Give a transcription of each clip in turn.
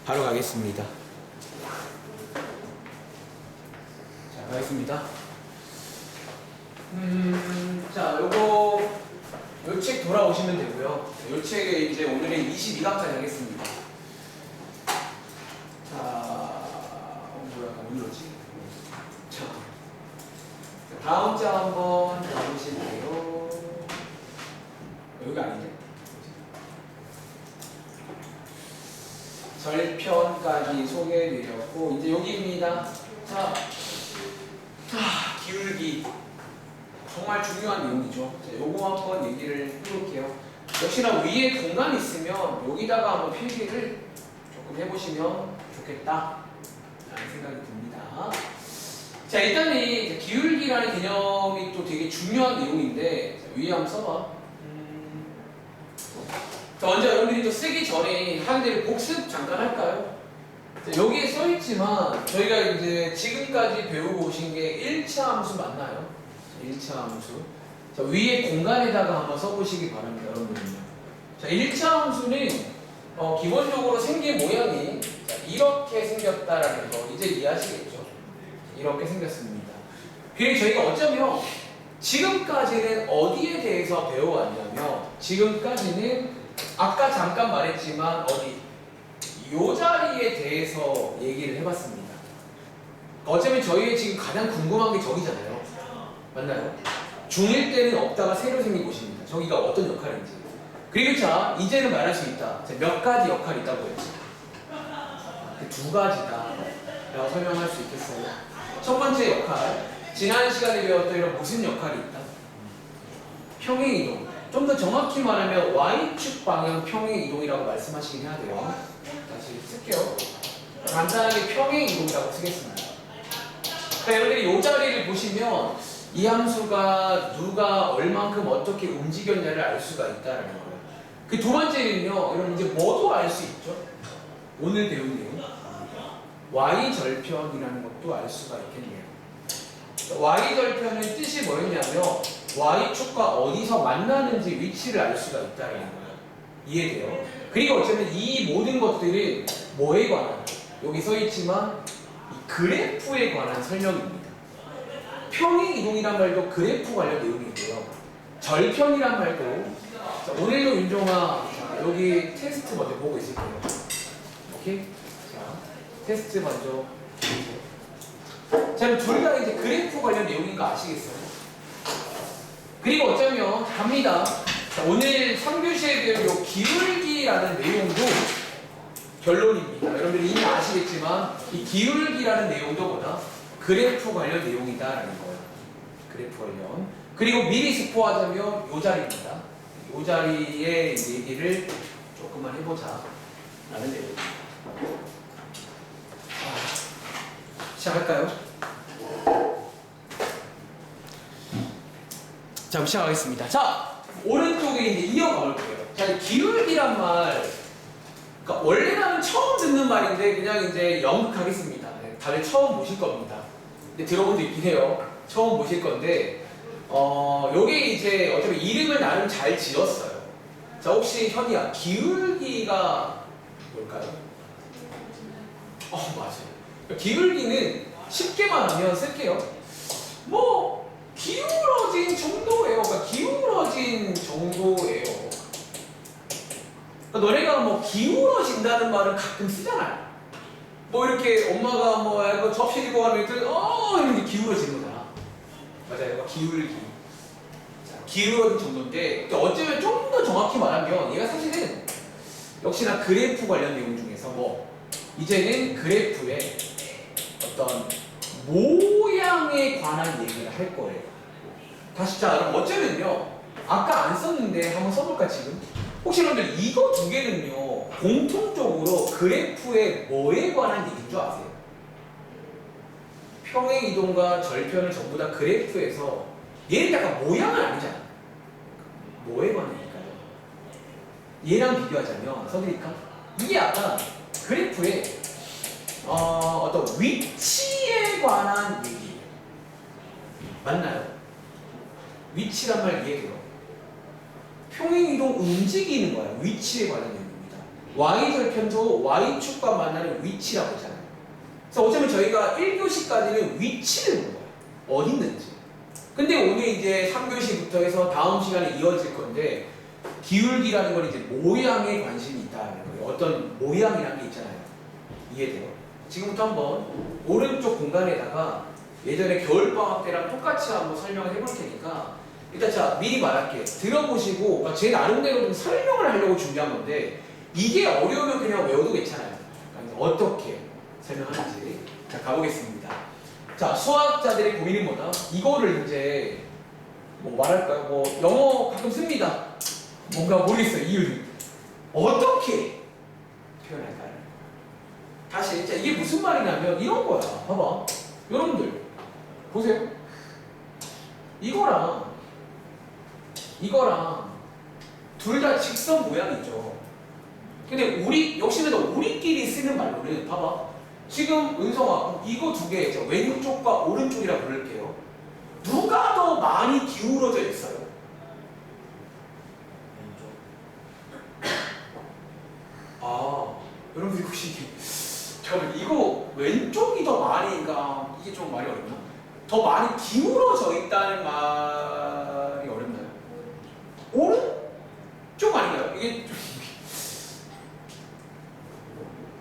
바로 가겠습니다. 자, 가겠습니다. 자, 요 책 돌아오시면 되고요. 요 책에 이제 오늘은 22강까지 하겠습니다. 자, 뭐야, 어디로지? 자, 다음 장 한번 가보실게요. 여기 아니죠? 절편까지 소개해드렸고, 이제 여기입니다. 자, 기울기. 정말 중요한 내용이죠. 자, 요거 한번 얘기를 해볼게요. 역시나 위에 공간이 있으면 여기다가 한번 필기를 조금 해보시면 좋겠다 라는 생각이 듭니다. 자, 일단 이 기울기라는 개념이 또 되게 중요한 내용인데, 자, 위에 한번 써봐. 자, 먼저 여러분들이 또 쓰기 전에 하는데 복습 잠깐 할까요? 자, 여기에 써있지만 저희가 이제 지금까지 배우고 오신 게 1차 함수 맞나요? 1차 함수. 자, 위에 공간에다가 한번 써보시기 바랍니다, 여러분들은요. 자, 1차 함수는 기본적으로 생긴 모양이 자, 이렇게 생겼다라는 거 이제 이해하시겠죠? 이렇게 생겼습니다. 그리고 저희가 어쩌면 지금까지는 어디에 대해서 배워왔냐면, 지금까지는 아까 잠깐 말했지만 요 자리에 대해서 얘기를 해봤습니다. 어쩌면 저희의 지금 가장 궁금한 게 저기잖아요. 맞나요? 중1 때는 없다가 새로 생긴 곳입니다. 저기가 어떤 역할인지. 그리고 자, 이제는 말할 수 있다. 자, 몇 가지 역할이 있다고 했지. 두 가지다 라고 설명할 수 있겠어요. 첫 번째 역할, 지난 시간에 배웠던 이런 무슨 역할이 있다? 평행이동. 좀 더 정확히 말하면 Y축 방향 평행이동이라고 말씀하시긴 해야 돼요. 다시 쓸게요. 간단하게 평행이동이라고 쓰겠습니다. 그러니까 여러분들이 이 자리를 보시면 이 함수가 누가 얼만큼 어떻게 움직였냐를 알 수가 있다는 거예요. 그 두 번째는요, 여러분 이제 뭐도 알 수 있죠? 오늘 배운 내용. Y절편이라는 것도 알 수가 있겠네요. Y절편의 뜻이 뭐였냐면, Y축과 어디서 만나는지 위치를 알 수가 있다는 거예요. 이해돼요? 그리고 어쩌면 이 모든 것들은 뭐에 관한, 여기 써있지만 이 그래프에 관한 설명입니다. 평행이동이란 말도 그래프 관련 내용이고요. 절편이란 말도, 자, 오늘도 윤종아, 자, 여기 테스트 먼저 보고 있을게요. 오케이? 자, 테스트 먼저 보세요. 자, 둘 다 이제 그래프 관련 내용인 거 아시겠어요? 그리고 어쩌면 갑니다. 자, 오늘 3교시에 배운 요 기울기라는 내용도 결론입니다. 여러분들이 이미 아시겠지만 이 기울기라는 내용도 뭐다? 그래프 관련 내용이다라는 거예요. 그래프 관련. 그리고 미리 스포하자면 요 자리입니다. 요 자리에 얘기를 조금만 해보자 라는 내용입니다. 시작할까요? 자, 시작하겠습니다. 자, 오른쪽에 이제 이어가 볼게요. 자, 기울기란 말, 그러니까 원래는 처음 듣는 말인데 그냥 이제 연극하겠습니다. 다들 처음 보실 겁니다. 근데 들어본 적 있긴 해요. 처음 보실 건데, 요게 이제 어차피 이름을 나름 잘 지었어요. 자, 혹시 현이야, 기울기가 뭘까요? 맞아요. 기울기는 쉽게 말하면 쓸게요. 뭐, 기울어진 정도예요. 그러니까 기울어진 정도예요. 그러니까 너네가 뭐 기울어진다는 말은 가끔 쓰잖아요. 뭐 이렇게 엄마가 뭐 접시 들고 가면 이렇게 기울어지는 거잖아. 맞아요. 기울기. 자, 기울어진 정도인데 어쩌면 좀 더 정확히 말하면 얘가 사실은 역시나 그래프 관련 내용 중에서 뭐 이제는 그래프의 어떤 모양에 관한 얘기를 할 거예요. 다시 자, 그럼 어쩌면요, 아까 안 썼는데 한번 써볼까 지금? 혹시 여러분들 이거 두 개는요 공통적으로 그래프의 뭐에 관한 얘기인 줄 아세요? 평행이동과 절편을 전부 다 그래프에서 얘는 약간 모양은 아니잖아. 뭐에 관한 얘기일까요? 얘랑 비교하자면 써드릴까? 이게 약간 그래프의 어떤 위치에 관한 얘기예요. 맞나요? 위치란 말 이해돼요? 평행이동 움직이는 거야. 위치에 관한 내용입니다. y절편도 y축과 만나는 위치라고 했잖아요. 그래서 어쩌면 저희가 1교시까지는 위치를 본 거예요. 어디 있는지. 근데 오늘 이제 3교시부터 해서 다음 시간에 이어질 건데 기울기라는 건 이제 모양에 관심이 있다는 거예요. 어떤 모양이라는 게 있잖아요. 이해돼요? 지금부터 한번 오른쪽 공간에다가 예전에 겨울방학 때랑 똑같이 한번 설명을 해볼 테니까 일단 자 미리 말할게요. 들어보시고 제 나름대로 좀 설명을 하려고 준비한 건데 이게 어려우면 그냥 외워도 괜찮아요. 그러니까 어떻게 설명하는지 자 가보겠습니다. 자 수학자들의 고민은 뭐다? 이거를 이제 뭐 말할까요? 뭐 영어 가끔 씁니다. 뭔가 모르겠어요. 이유를 어떻게 표현할까요? 다시 자 이게 무슨 말이냐면 이런 거야. 봐봐 여러분들 보세요. 이거랑 둘 다 직선 모양이죠. 근데 역시나 우리끼리 쓰는 말로는 봐봐. 지금 은성아 이거 두 개 있죠. 왼쪽과 오른쪽이라 부를게요. 누가 더 많이 기울어져 있어요? 아 여러분들 혹시 잠깐만 이거 왼쪽이 더 많이가 이게 좀 말이 어렵나? 더 많이 기울어져 있다는 말이 어렵나요? 오른쪽 아닌가요?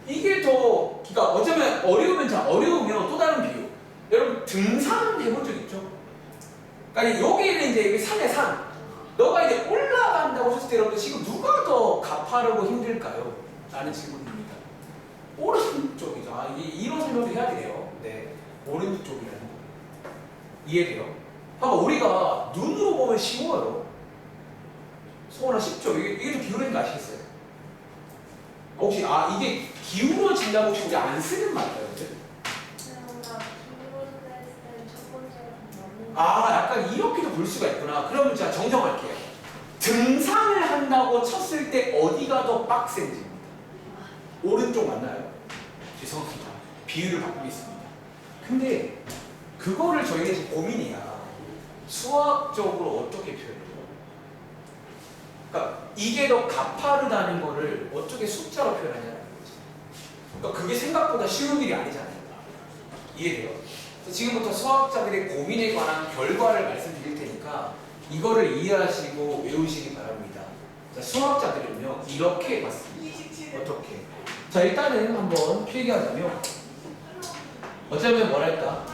이게 더 그러니까 어쩌면 어려우면 또 다른 비유. 여러분 등산 해본 적 있죠? 그러니까 여기는 이제 산에 산. 너가 이제 올라간다고 했을 때 여러분들 지금 누가 더 가파르고 힘들까요? 라는 질문입니다. 오른쪽이죠. 이런 설명도 해야 돼요. 네, 오른쪽이라는 거. 이해돼요? 봐봐, 우리가 눈으로 보면 쉬워요. 소원아 쉽죠? 이게 좀 기울어진 거 아시겠어요? 혹시 이게 기울어진다고 혹시 우리 안 쓰는 말이에요? 약간 이렇게도 볼 수가 있구나. 그러면 제가 정정할게요. 등산을 한다고 쳤을 때 어디가 더 빡센지입니다. 오른쪽 맞나요? 죄송합니다. 비유를 바꾸겠습니다. 근데 그거를 저희가 지금 고민이야. 수학적으로 어떻게 표현해요? 그러니까 이게 더 가파르다는 거를 어떻게 숫자로 표현하냐는 거지. 그러니까 그게 생각보다 쉬운 일이 아니잖아요. 이해돼요? 지금부터 수학자들의 고민에 관한 결과를 말씀드릴 테니까 이거를 이해하시고 외우시기 바랍니다. 자, 수학자들은요 이렇게 봤습니다. 어떻게? 자 일단은 한번 필기하자면 어쩌면 뭐랄까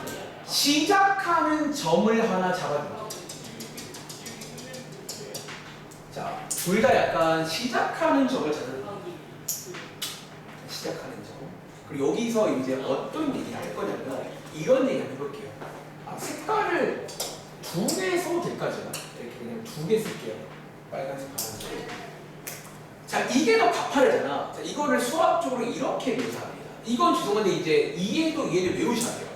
시작하는 점을 하나 잡아줍니다. 자, 둘 다 약간 시작하는 점을 찾아줍니다. 시작하는 점. 그리고 여기서 이제 어떤 얘기를 할 거냐면 이런 얘기 한번 해볼게요. 색깔을 두 개 써도 될까 제가? 이렇게 그냥 두 개 쓸게요. 빨간색, 파란색. 자, 이게 더 가파르잖아. 자, 이거를 수학적으로 이렇게 묘사합니다. 이건 죄송한데 이제 이해를 외우셔야 돼요.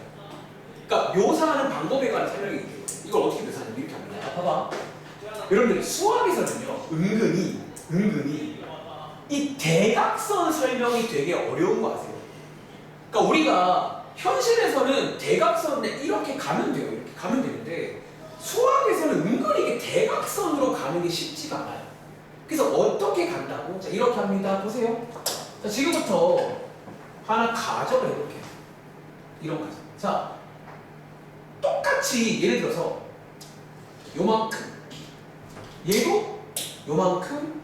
그러니까 묘사하는 방법에 관한 설명이 있거든요. 이걸 어떻게 묘사하냐면 이렇게 합니다. 봐봐. 여러분들 수학에서는요 은근히 이 대각선 설명이 되게 어려운 거 아세요? 그러니까 우리가 현실에서는 대각선에 이렇게 가면 돼요. 이렇게 가면 되는데 수학에서는 은근히 이게 대각선으로 가는 게 쉽지가 않아요. 그래서 어떻게 간다고? 자 이렇게 합니다. 보세요. 자 지금부터 하나 가정을 해볼게요. 이런 가정. 자 똑같이 예를 들어서 요만큼 얘도 요만큼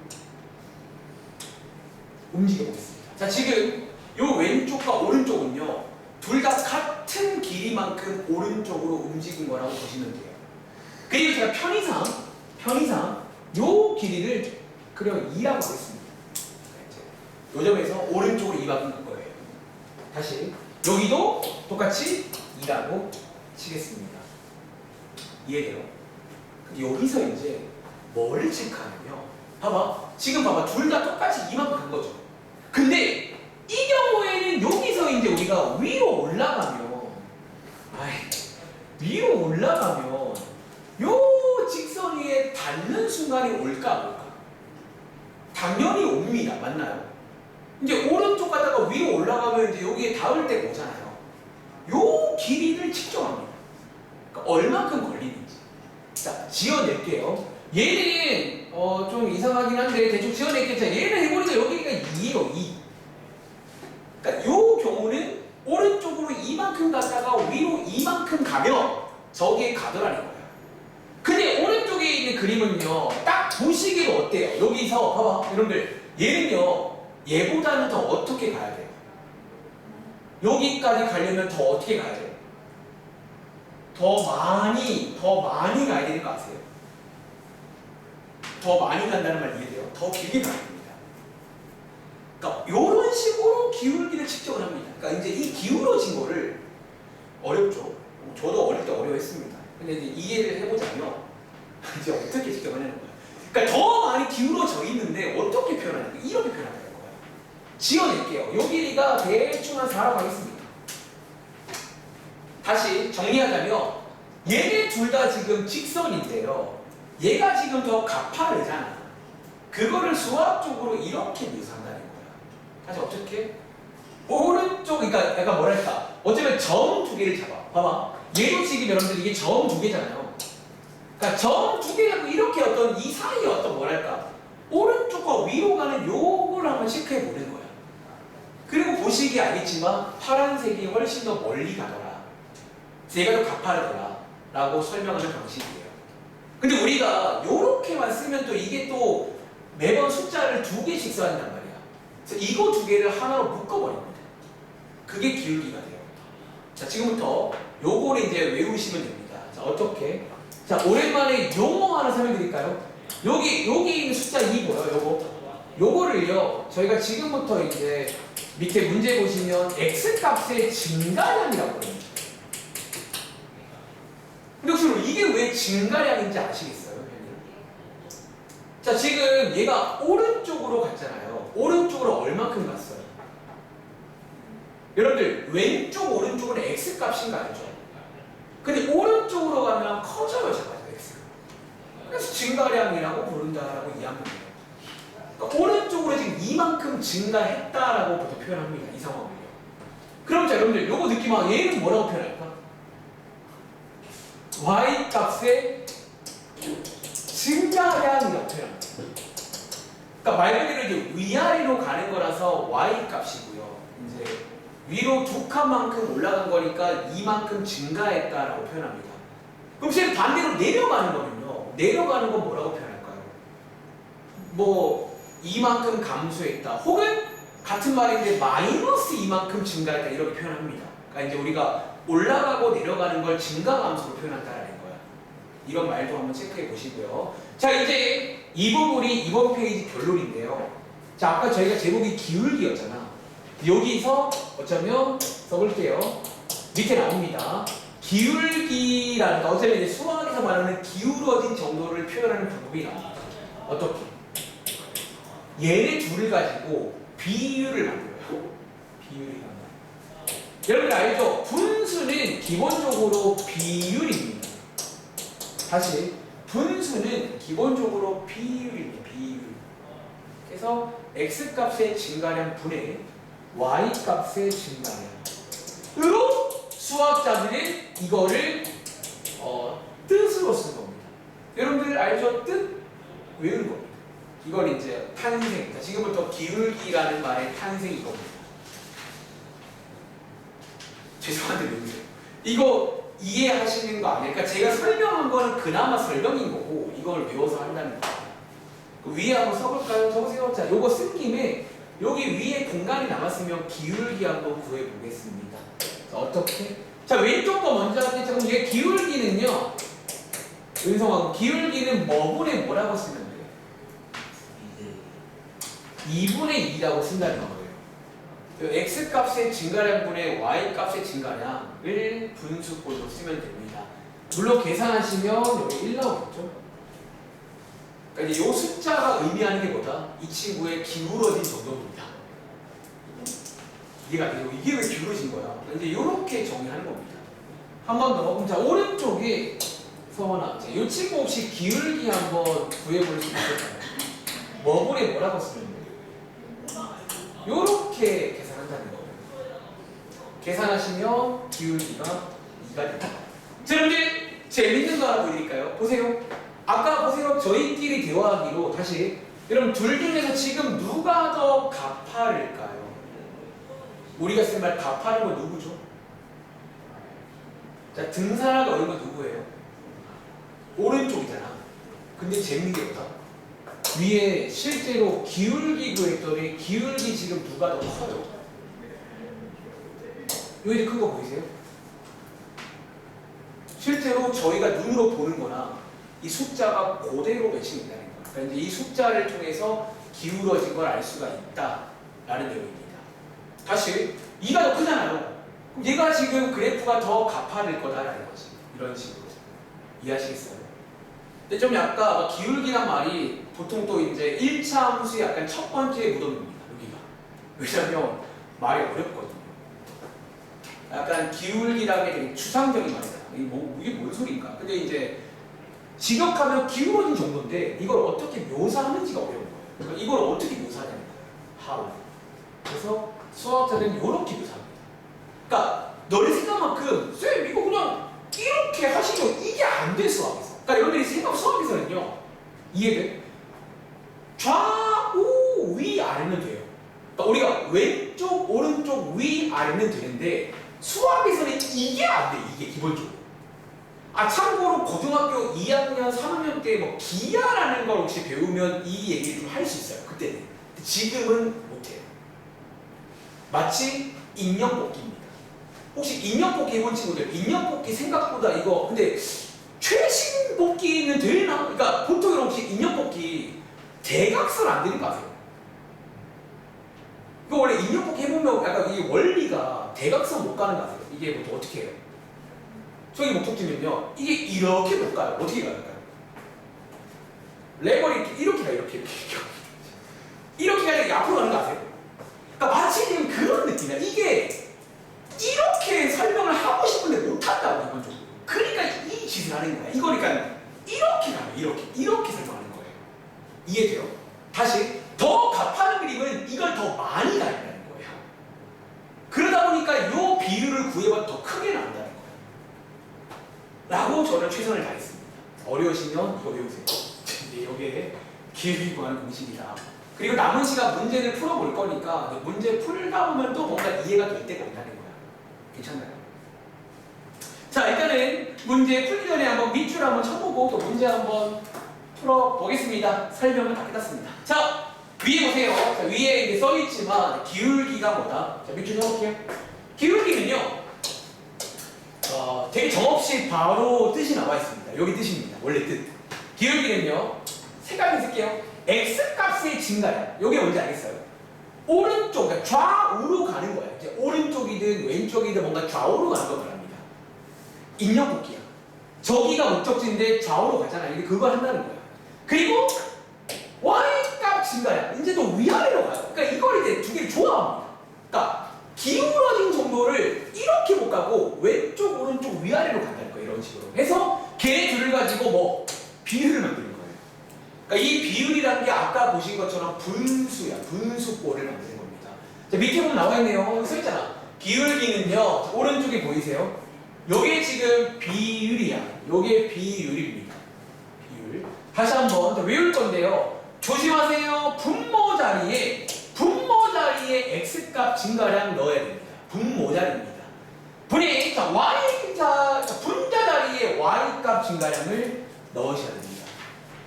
움직여 보겠습니다. 자 지금 요 왼쪽과 오른쪽은요 둘 다 같은 길이만큼 오른쪽으로 움직인 거라고 보시면 돼요. 그리고 제가 편의상 요 길이를 그냥 2라고 하겠습니다. 요 점에서 오른쪽으로 2 바꾼 거예요. 다시 여기도 똑같이 2라고 치겠습니다. 이해돼요? 여기서 이제 뭘 체크하냐면 지금 봐봐 둘 다 똑같이 이만큼 간 거죠. 근데 이 경우에는 여기서 이제 우리가 위로 올라가면 요 직선 위에 닿는 순간이 올까 안 올까? 당연히 옵니다. 맞나요? 이제 오른쪽 가다가 위로 올라가면 이제 여기에 닿을 때가 오잖아요. 요 길이를 측정합니다. 그러니까 얼만큼 걸리는지. 자, 지어낼게요. 얘는 좀 이상하긴 한데 대충 지어냈겠죠. 얘를 해보니까 여기가 2예요, 2. 그러니까 요 경우는 오른쪽으로 이만큼 갔다가 위로 이만큼 가면 저기에 가더라는 거예요. 근데 오른쪽에 있는 그림은요, 딱 보시기로 어때요? 여기서 봐봐, 여러분들. 얘는요, 얘보다는 더 어떻게 가야 돼요? 여기까지 가려면 더 어떻게 가야 돼요? 더 많이 가야 되는 거 아세요? 더 많이 간다는 말 이해돼요? 더 길게 가야 됩니다. 그러니까 이런 식으로 기울기를 측정을 합니다. 그러니까 이제 이 기울어진 거를 어렵죠. 저도 어릴 때 어려워했습니다. 근데 이제 이해를 해보자면 이제 어떻게 측정하냐는 거예요. 그러니까 더 많이 기울어져 있는데 어떻게 표현하냐? 이렇게 표현한다는 거예요. 지어낼게요. 요 길이가 대충 한 4라고 하겠습니다. 다시 정리하자면 얘네 둘 다 지금 직선인데요. 얘가 지금 더 가파르잖아. 그거를 수학적으로 이렇게 묘사한다는 거야. 다시 어떻게? 오른쪽, 그러니까 약간 뭐랄까, 어쩌면 점 두 개를 잡아. 봐봐. 얘도 지금 여러분들 이게 점 두 개잖아요. 그러니까 점 두 개하고 이렇게 어떤 이 사이에 어떤 뭐랄까, 오른쪽과 위로 가는 요걸 한번 체크해 보는 거야. 그리고 보시기에 알겠지만 파란색이 훨씬 더 멀리 가더라. 얘가 더 가파르더라. 라고 설명하는 방식이에요. 근데 우리가 요렇게만 쓰면 또 이게 또 매번 숫자를 2개씩 써야 한단 말이야. 그래서 이거 2개를 하나로 묶어버립니다. 그게 기울기가 돼요. 자, 지금부터 요거를 이제 외우시면 됩니다. 자, 어떻게? 자, 오랜만에 용어 하나 설명드릴까요? 여기 있는 숫자 2 보여요, 요거를요, 저희가 지금부터 이제 밑에 문제 보시면 X값의 증가량이라고 합니다. 근데 혹시 이게 왜 증가량인지 아시겠어요? 자, 지금 얘가 오른쪽으로 갔잖아요. 오른쪽으로 얼만큼 갔어요? 여러분들 왼쪽 오른쪽은 X값인 거 알죠? 근데 오른쪽으로 가면 커져요, 잠깐 X가. 그래서 증가량이라고 부른다라고 이해하면 돼요. 그러니까 오른쪽으로 지금 이만큼 증가했다라고 보통 표현합니다. 이 상황을요. 그럼 자, 여러분들 요거 느낌아, 얘는 뭐라고 표현할까? Y값의 증가량이라고 표현합니다. 그러니까 말 그대로 이제 위아래로 가는 거라서 Y값이고요. 이제 위로 2칸만큼 올라간 거니까 이만큼 증가했다라고 표현합니다. 그럼 지금 반대로 내려가는 거는요. 내려가는 건 뭐라고 표현할까요? 뭐 이만큼 감소했다. 혹은 같은 말인데 마이너스 이만큼 증가했다. 이렇게 표현합니다. 그러니까 이제 우리가 올라가고 내려가는 걸 증가 감소로 표현한다라는 거야. 이런 말도 한번 체크해 보시고요. 자, 이제 이 부분이 이번 페이지 결론인데요. 자, 아까 저희가 제목이 기울기였잖아. 여기서 어쩌면 써볼게요. 밑에 나옵니다. 기울기라는 거, 어쩌면 이제 수학에서 말하는 기울어진 정도를 표현하는 방법이 나옵니다. 어떻게? 얘네 둘을 가지고 비율을 만들어요. 비율이 나옵니다. 여러분 알죠? 분수는 기본적으로 비율입니다. 다시, 분수는 기본적으로 비율입니다. 비율. 그래서 X값의 증가량 분의 Y값의 증가량으로 수학자들은 이거를 뜻으로 쓴 겁니다. 여러분들 알죠? 뜻? 외우는 겁니다. 이걸 이제 탄생, 지금부터 기울기라는 말의 탄생이 이겁니다. 죄송한데 외우세요. 이거 이해하시는 거 아니에요? 그러니까 제가 설명한 거는 그나마 설명인 거고 이걸 외워서 한다는 거예요. 위에 한번 써볼까요? 써보세요. 자, 요거 쓴 김에 여기 위에 공간이 남았으면 기울기 한번 구해보겠습니다. 자, 어떻게? 자, 왼쪽 거 먼저 할게요. 그럼 얘 기울기는요. 은성하고 기울기는 뭐분의 뭐라고 쓰면 돼요? 2분의 2라고 쓴다는 거예요. X값의 증가량분의 Y값의 증가량을 분수꼴로 쓰면 됩니다. 물론 계산하시면 여기 1 나오겠죠? 그러니까 이제 이 숫자가 의미하는 게 뭐다? 이 친구의 기울어진 정도입니다. 이해가 되죠? 이게 왜 기울어진 거야? 이제 이렇게 정리하는 겁니다. 한 번 더. 그럼 자, 오른쪽에 서원아, 이 친구 혹시 기울기 한번 구해볼 수 있을까요? 뭐분의 뭐라고 쓰면 돼요? 요렇게 계산한다는 거예요. 계산하시면 기울기가 2가 됩니다. 자, 여러분들 재밌는 거 하나 보여드릴까요? 보세요. 아까 보세요. 저희끼리 대화하기로 다시 여러분 둘 중에서 지금 누가 더 가파를까요? 우리가 쓴 말 가파른 건 누구죠? 자, 등산하기 어려운 건 누구예요? 오른쪽이잖아. 근데 재밌는 게 뭐다? 위에 실제로 기울기 구했더니 기울기 지금 누가 더 커요? 여기 큰 거 보이세요? 실제로 저희가 눈으로 보는 거나 이 숫자가 그대로 매칭된다는 거예요. 그러니까 이제 이 숫자를 통해서 기울어진 걸 알 수가 있다라는 내용입니다. 다시 2가 더 크잖아요. 그럼 얘가 지금 그래프가 더 가파를 거다라는 거지. 이런 식으로 이해하시겠어요? 근데 좀 약간 기울기란 말이 보통 또 이제 1차 함수의 약간 첫 번째 무덤입니다. 여기가. 왜냐면 말이 어렵거든요. 약간 기울기라는 게 되게 추상적인 말이잖아. 이게 뭔 소리인가? 근데 이제 직역하면 기울어진 정도인데 이걸 어떻게 묘사하는지가 어려운 거예요. 그러니까 이걸 어떻게 묘사하냐는 거예요. How. 그래서 수학자들은 이렇게 묘사합니다. 그러니까 너네 생각만큼 쌤 이거 그냥 이렇게 하시면 이게 안 돼 수학에서. 그러니까 여러분들이 생각 수학에서는요. 이해돼? 좌우 위 아래면 돼요. 그러니까 우리가 왼쪽 오른쪽 위 아래면 되는데 수학에서는 이게 안 돼. 이게 기본적으로. 아 참고로 고등학교 2학년 3학년 때 뭐 기하라는 걸 혹시 배우면 이 얘기를 좀 할 수 있어요. 그때는. 지금은 못해요. 마치 인형뽑기입니다. 혹시 인형뽑기 해본 친구들 인형뽑기 생각보다 이거 근데 최신 뽑기는 되나? 그러니까 보통 혹시 인형뽑기 대각선 안 되는 거 아세요? 이거 원래 인형뽑기 해보면 약간 이게 원리가 대각선 못 가는 거 아세요? 이게 뭐 어떻게 해요? 저기 목적지면요 이게 이렇게 못 가요. 어떻게 갈까요? 레버를 이렇게 가요. 이렇게 가야 앞으로 가는 거 아세요? 그러니까 마치 지금 그런 느낌이야. 이게 이렇게 설명을 하고 싶은데 못한다고 기본적으로. 그러니까 이 짓을 하는 거야. 이거 그러니까 이렇게 가요. 이렇게 설명하는 거예요. 이해돼요? 다시 더 값하는 그림은 이걸 더 많이 가야 된다는 거예요. 그러다 보니까 이 비율을 구해봐도 더 크게 나온다는 거예요. 라고 저는 최선을 다했습니다. 어려우시면 이거 외우세요. 이게 기울기 구하는 공식이다. 그리고 남은 시간 문제를 풀어볼 거니까 문제 풀다 보면 또 뭔가 이해가 될 때가 온다는 거야. 괜찮나요? 자 일단은 문제 풀기 전에 한번 밑줄 한번 쳐보고 또 문제 한번 풀어보겠습니다. 설명을 다 끝났습니다. 자 위에 보세요. 자, 위에 이게 써있지만 기울기가 뭐다? 자 밑줄 쳐볼게요. 기울기는요 되게 정없이 바로 뜻이 나와 있습니다. 여기 뜻입니다. 원래 뜻. 기울기는요 색깔을 쓸게요. X값의 증가량. 이게 뭔지 알겠어요? 오른쪽, 그러니까 좌우로 가는 거예요. 이제 오른쪽이든 왼쪽이든 뭔가 좌우로 가는 걸 말합니다. 인형뽑기야. 저기가 목적지인데 좌우로 가잖아. 이게 그걸 한다는 거야. 그리고 Y값 증가량. 이제 또 위아래로 가요. 그러니까 이걸 이제 두 개를 조합합니다. 그러니까 기울어진 정도를 이렇게 못 가고 왼쪽, 오른쪽, 위아래로 간다는 거예요. 이런 식으로. 해서 걔네 둘을 가지고 뭐 비율을 만드는 거예요. 그러니까 이 비율이라는 게 아까 보신 것처럼 분수야. 분수꼴을 만드는 겁니다. 자, 밑에 보면 나와 있네요. 여기 써있잖아. 기울기는요. 오른쪽에 보이세요? 요게 지금 비율이야. 요게 비율입니다. 비율. 다시 한번 더 외울 건데요. 조심하세요. 분모 자리에 X값 증가량 넣어야 됩니다. 분모 자리입니다. 분의 분자 자리에 Y값 증가량을 넣으셔야 됩니다.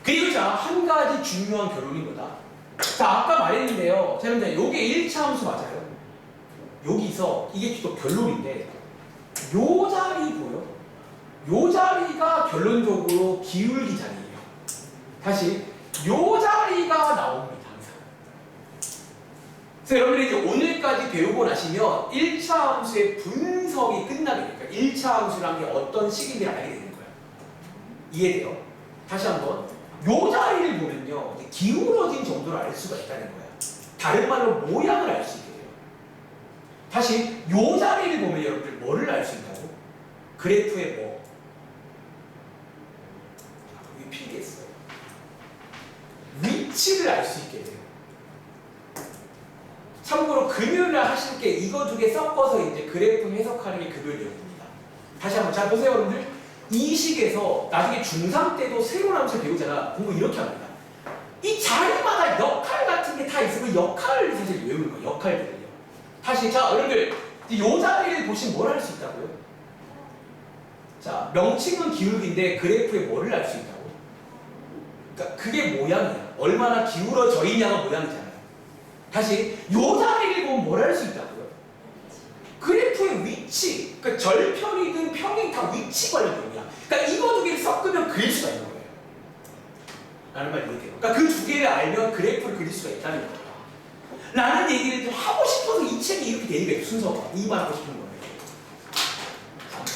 그리고 자, 한 가지 중요한 결론인 거다. 자, 아까 말했는데요. 자, 여러분들, 요게 1차 함수 맞아요. 여기서, 이게 또 결론인데, 요 자리 보여? 요 자리가 결론적으로 기울기 자리예요. 다시, 요 자리가 나옵니다. 항상. 그래서 여러분들이 이제 오늘까지 배우고 나시면 1차 함수의 분석이 끝나게 되니까 1차 함수라는 게 어떤 식인지 알게 되는 거예요. 이해돼요? 다시 한번. 요 자리를 보면요 기울어진 정도를 알 수가 있다는 거야. 다른 말로 모양을 알 수 있게 돼요. 다시 요 자리를 보면 여러분들 뭐를 알 수 있다고? 그래프의 뭐? 여기 필기했어요. 위치를 알 수 있게 돼요. 참고로 금요일날 하실 게 이거 두 개 섞어서 이제 그래프 해석하는 게 금요일 내용입니다. 다시 한번 잘 보세요 여러분들. 이 식에서 나중에 중3 때도 새로운 함수 배우잖아. 공부 이렇게 합니다. 이 자리마다 역할 같은 게 다 있으면 역할을 사실 외우는 거예요. 역할들을요. 다시 자 여러분들 이 자리를 보시면 뭘 할 수 있다고요? 자 명칭은 기울기인데 그래프에 뭐를 알 수 있다고? 그러니까 그게 모양이야. 얼마나 기울어져 있냐가 모양이잖아요. 다시 요 자리를 보면 뭘 할 수 있다고요? 그래프의 위치, 그러니까 절편이든 평이 다 위치 관련 내용이야. 그러니까 이거 두 개를 섞으면 그릴 수가 있는 거예요. 라는 말 이해돼요. 그러니까 그 두 개를 알면 그래프를 그릴 수가 있다는 거예요. 라는 얘기를 좀 하고 싶어서 이 책이 이렇게 되는 거예요. 순서가. 이 말 하고 싶은 거예요.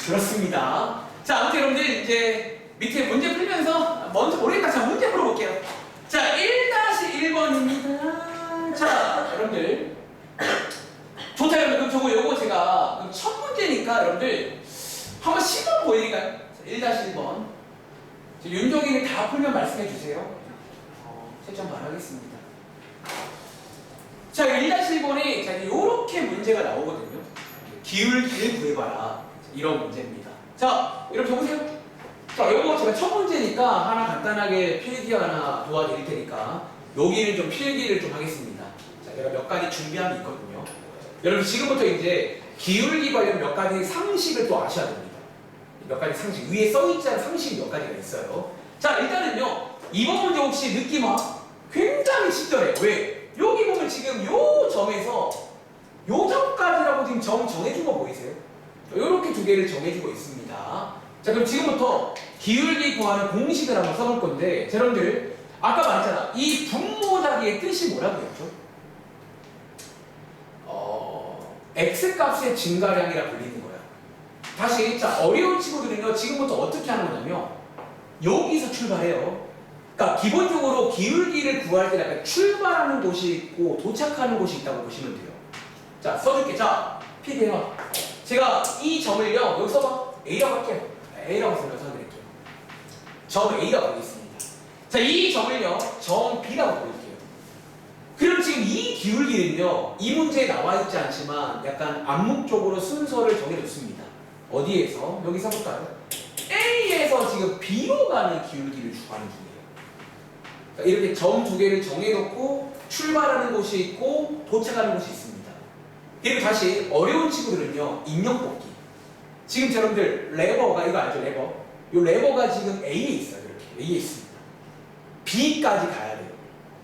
그렇습니다. 자, 아무튼 여러분들 이제 밑에 문제 풀면서 먼저 모르겠다. 자, 문제 풀어볼게요. 자, 1-1번입니다. 자, 여러분들. 좋다, 여러분. 그럼 저거 요거 제가 그럼 첫 문제니까 여러분들 한번 시범 보여드릴까요? 1-1번. 윤종이는 다 풀면 말씀해 주세요. 채점 바라겠습니다. 자, 1-1번에 자, 이렇게 문제가 나오거든요. 기울기를 구해봐라. 이런 문제입니다. 자, 여러분 보세요. 자, 요거 제가 첫 문제니까 하나 간단하게 필기 하나 도와드릴 테니까 여기는 좀 필기를 좀 하겠습니다. 자, 제가 몇 가지 준비함이 있거든요. 여러분 지금부터 이제 기울기 관련 몇 가지 상식을 또 아셔야 됩니다. 몇 가지 상식, 위에 써있지 않은 상식이 몇 가지가 있어요. 자, 일단은요, 이번 문제 혹시 느낌 와? 굉장히 쉽더래요. 왜? 여기 보면 지금 요 점에서 요 점까지라고 지금 점 정해준 거 보이세요? 이렇게 두 개를 정해주고 있습니다. 자, 그럼 지금부터 기울기 구하는 공식을 한번 써볼 건데, 자, 여러분들 아까 말했잖아. 이 분모자리의 뜻이 뭐라고 했죠? X값의 증가량이라 불리는 거야. 다시, 자, 어려운 친구들은요, 지금부터 어떻게 하는 거냐면, 여기서 출발해요. 그러니까, 기본적으로 기울기를 구할 때 약간 출발하는 곳이 있고, 도착하는 곳이 있다고 보시면 돼요. 자, 써줄게. 자, 필기해봐. 제가 이 점을요, 여기 써봐. A라고 할게요. A라고 써드릴게요. 점 A라고 하겠습니다. 자, 이 점을요, 점 B라고 보여줄게요. 그럼 지금 이 기울기는요, 이 문제에 나와 있지 않지만 약간 암묵적으로 순서를 정해줬습니다. 어디에서? 여기 써볼까요? A에서 지금 B로 가는 기울기를 구하는 중이에요. 그러니까 이렇게 점 두 개를 정해놓고 출발하는 곳이 있고 도착하는 곳이 있습니다. 그리고 다시 어려운 친구들은요, 인형 뽑기. 지금 여러분들 레버가 이거 알죠? 레버. 이 레버가 지금 A에 있어요. 이렇게 A에 있습니다. B까지 가야 돼요.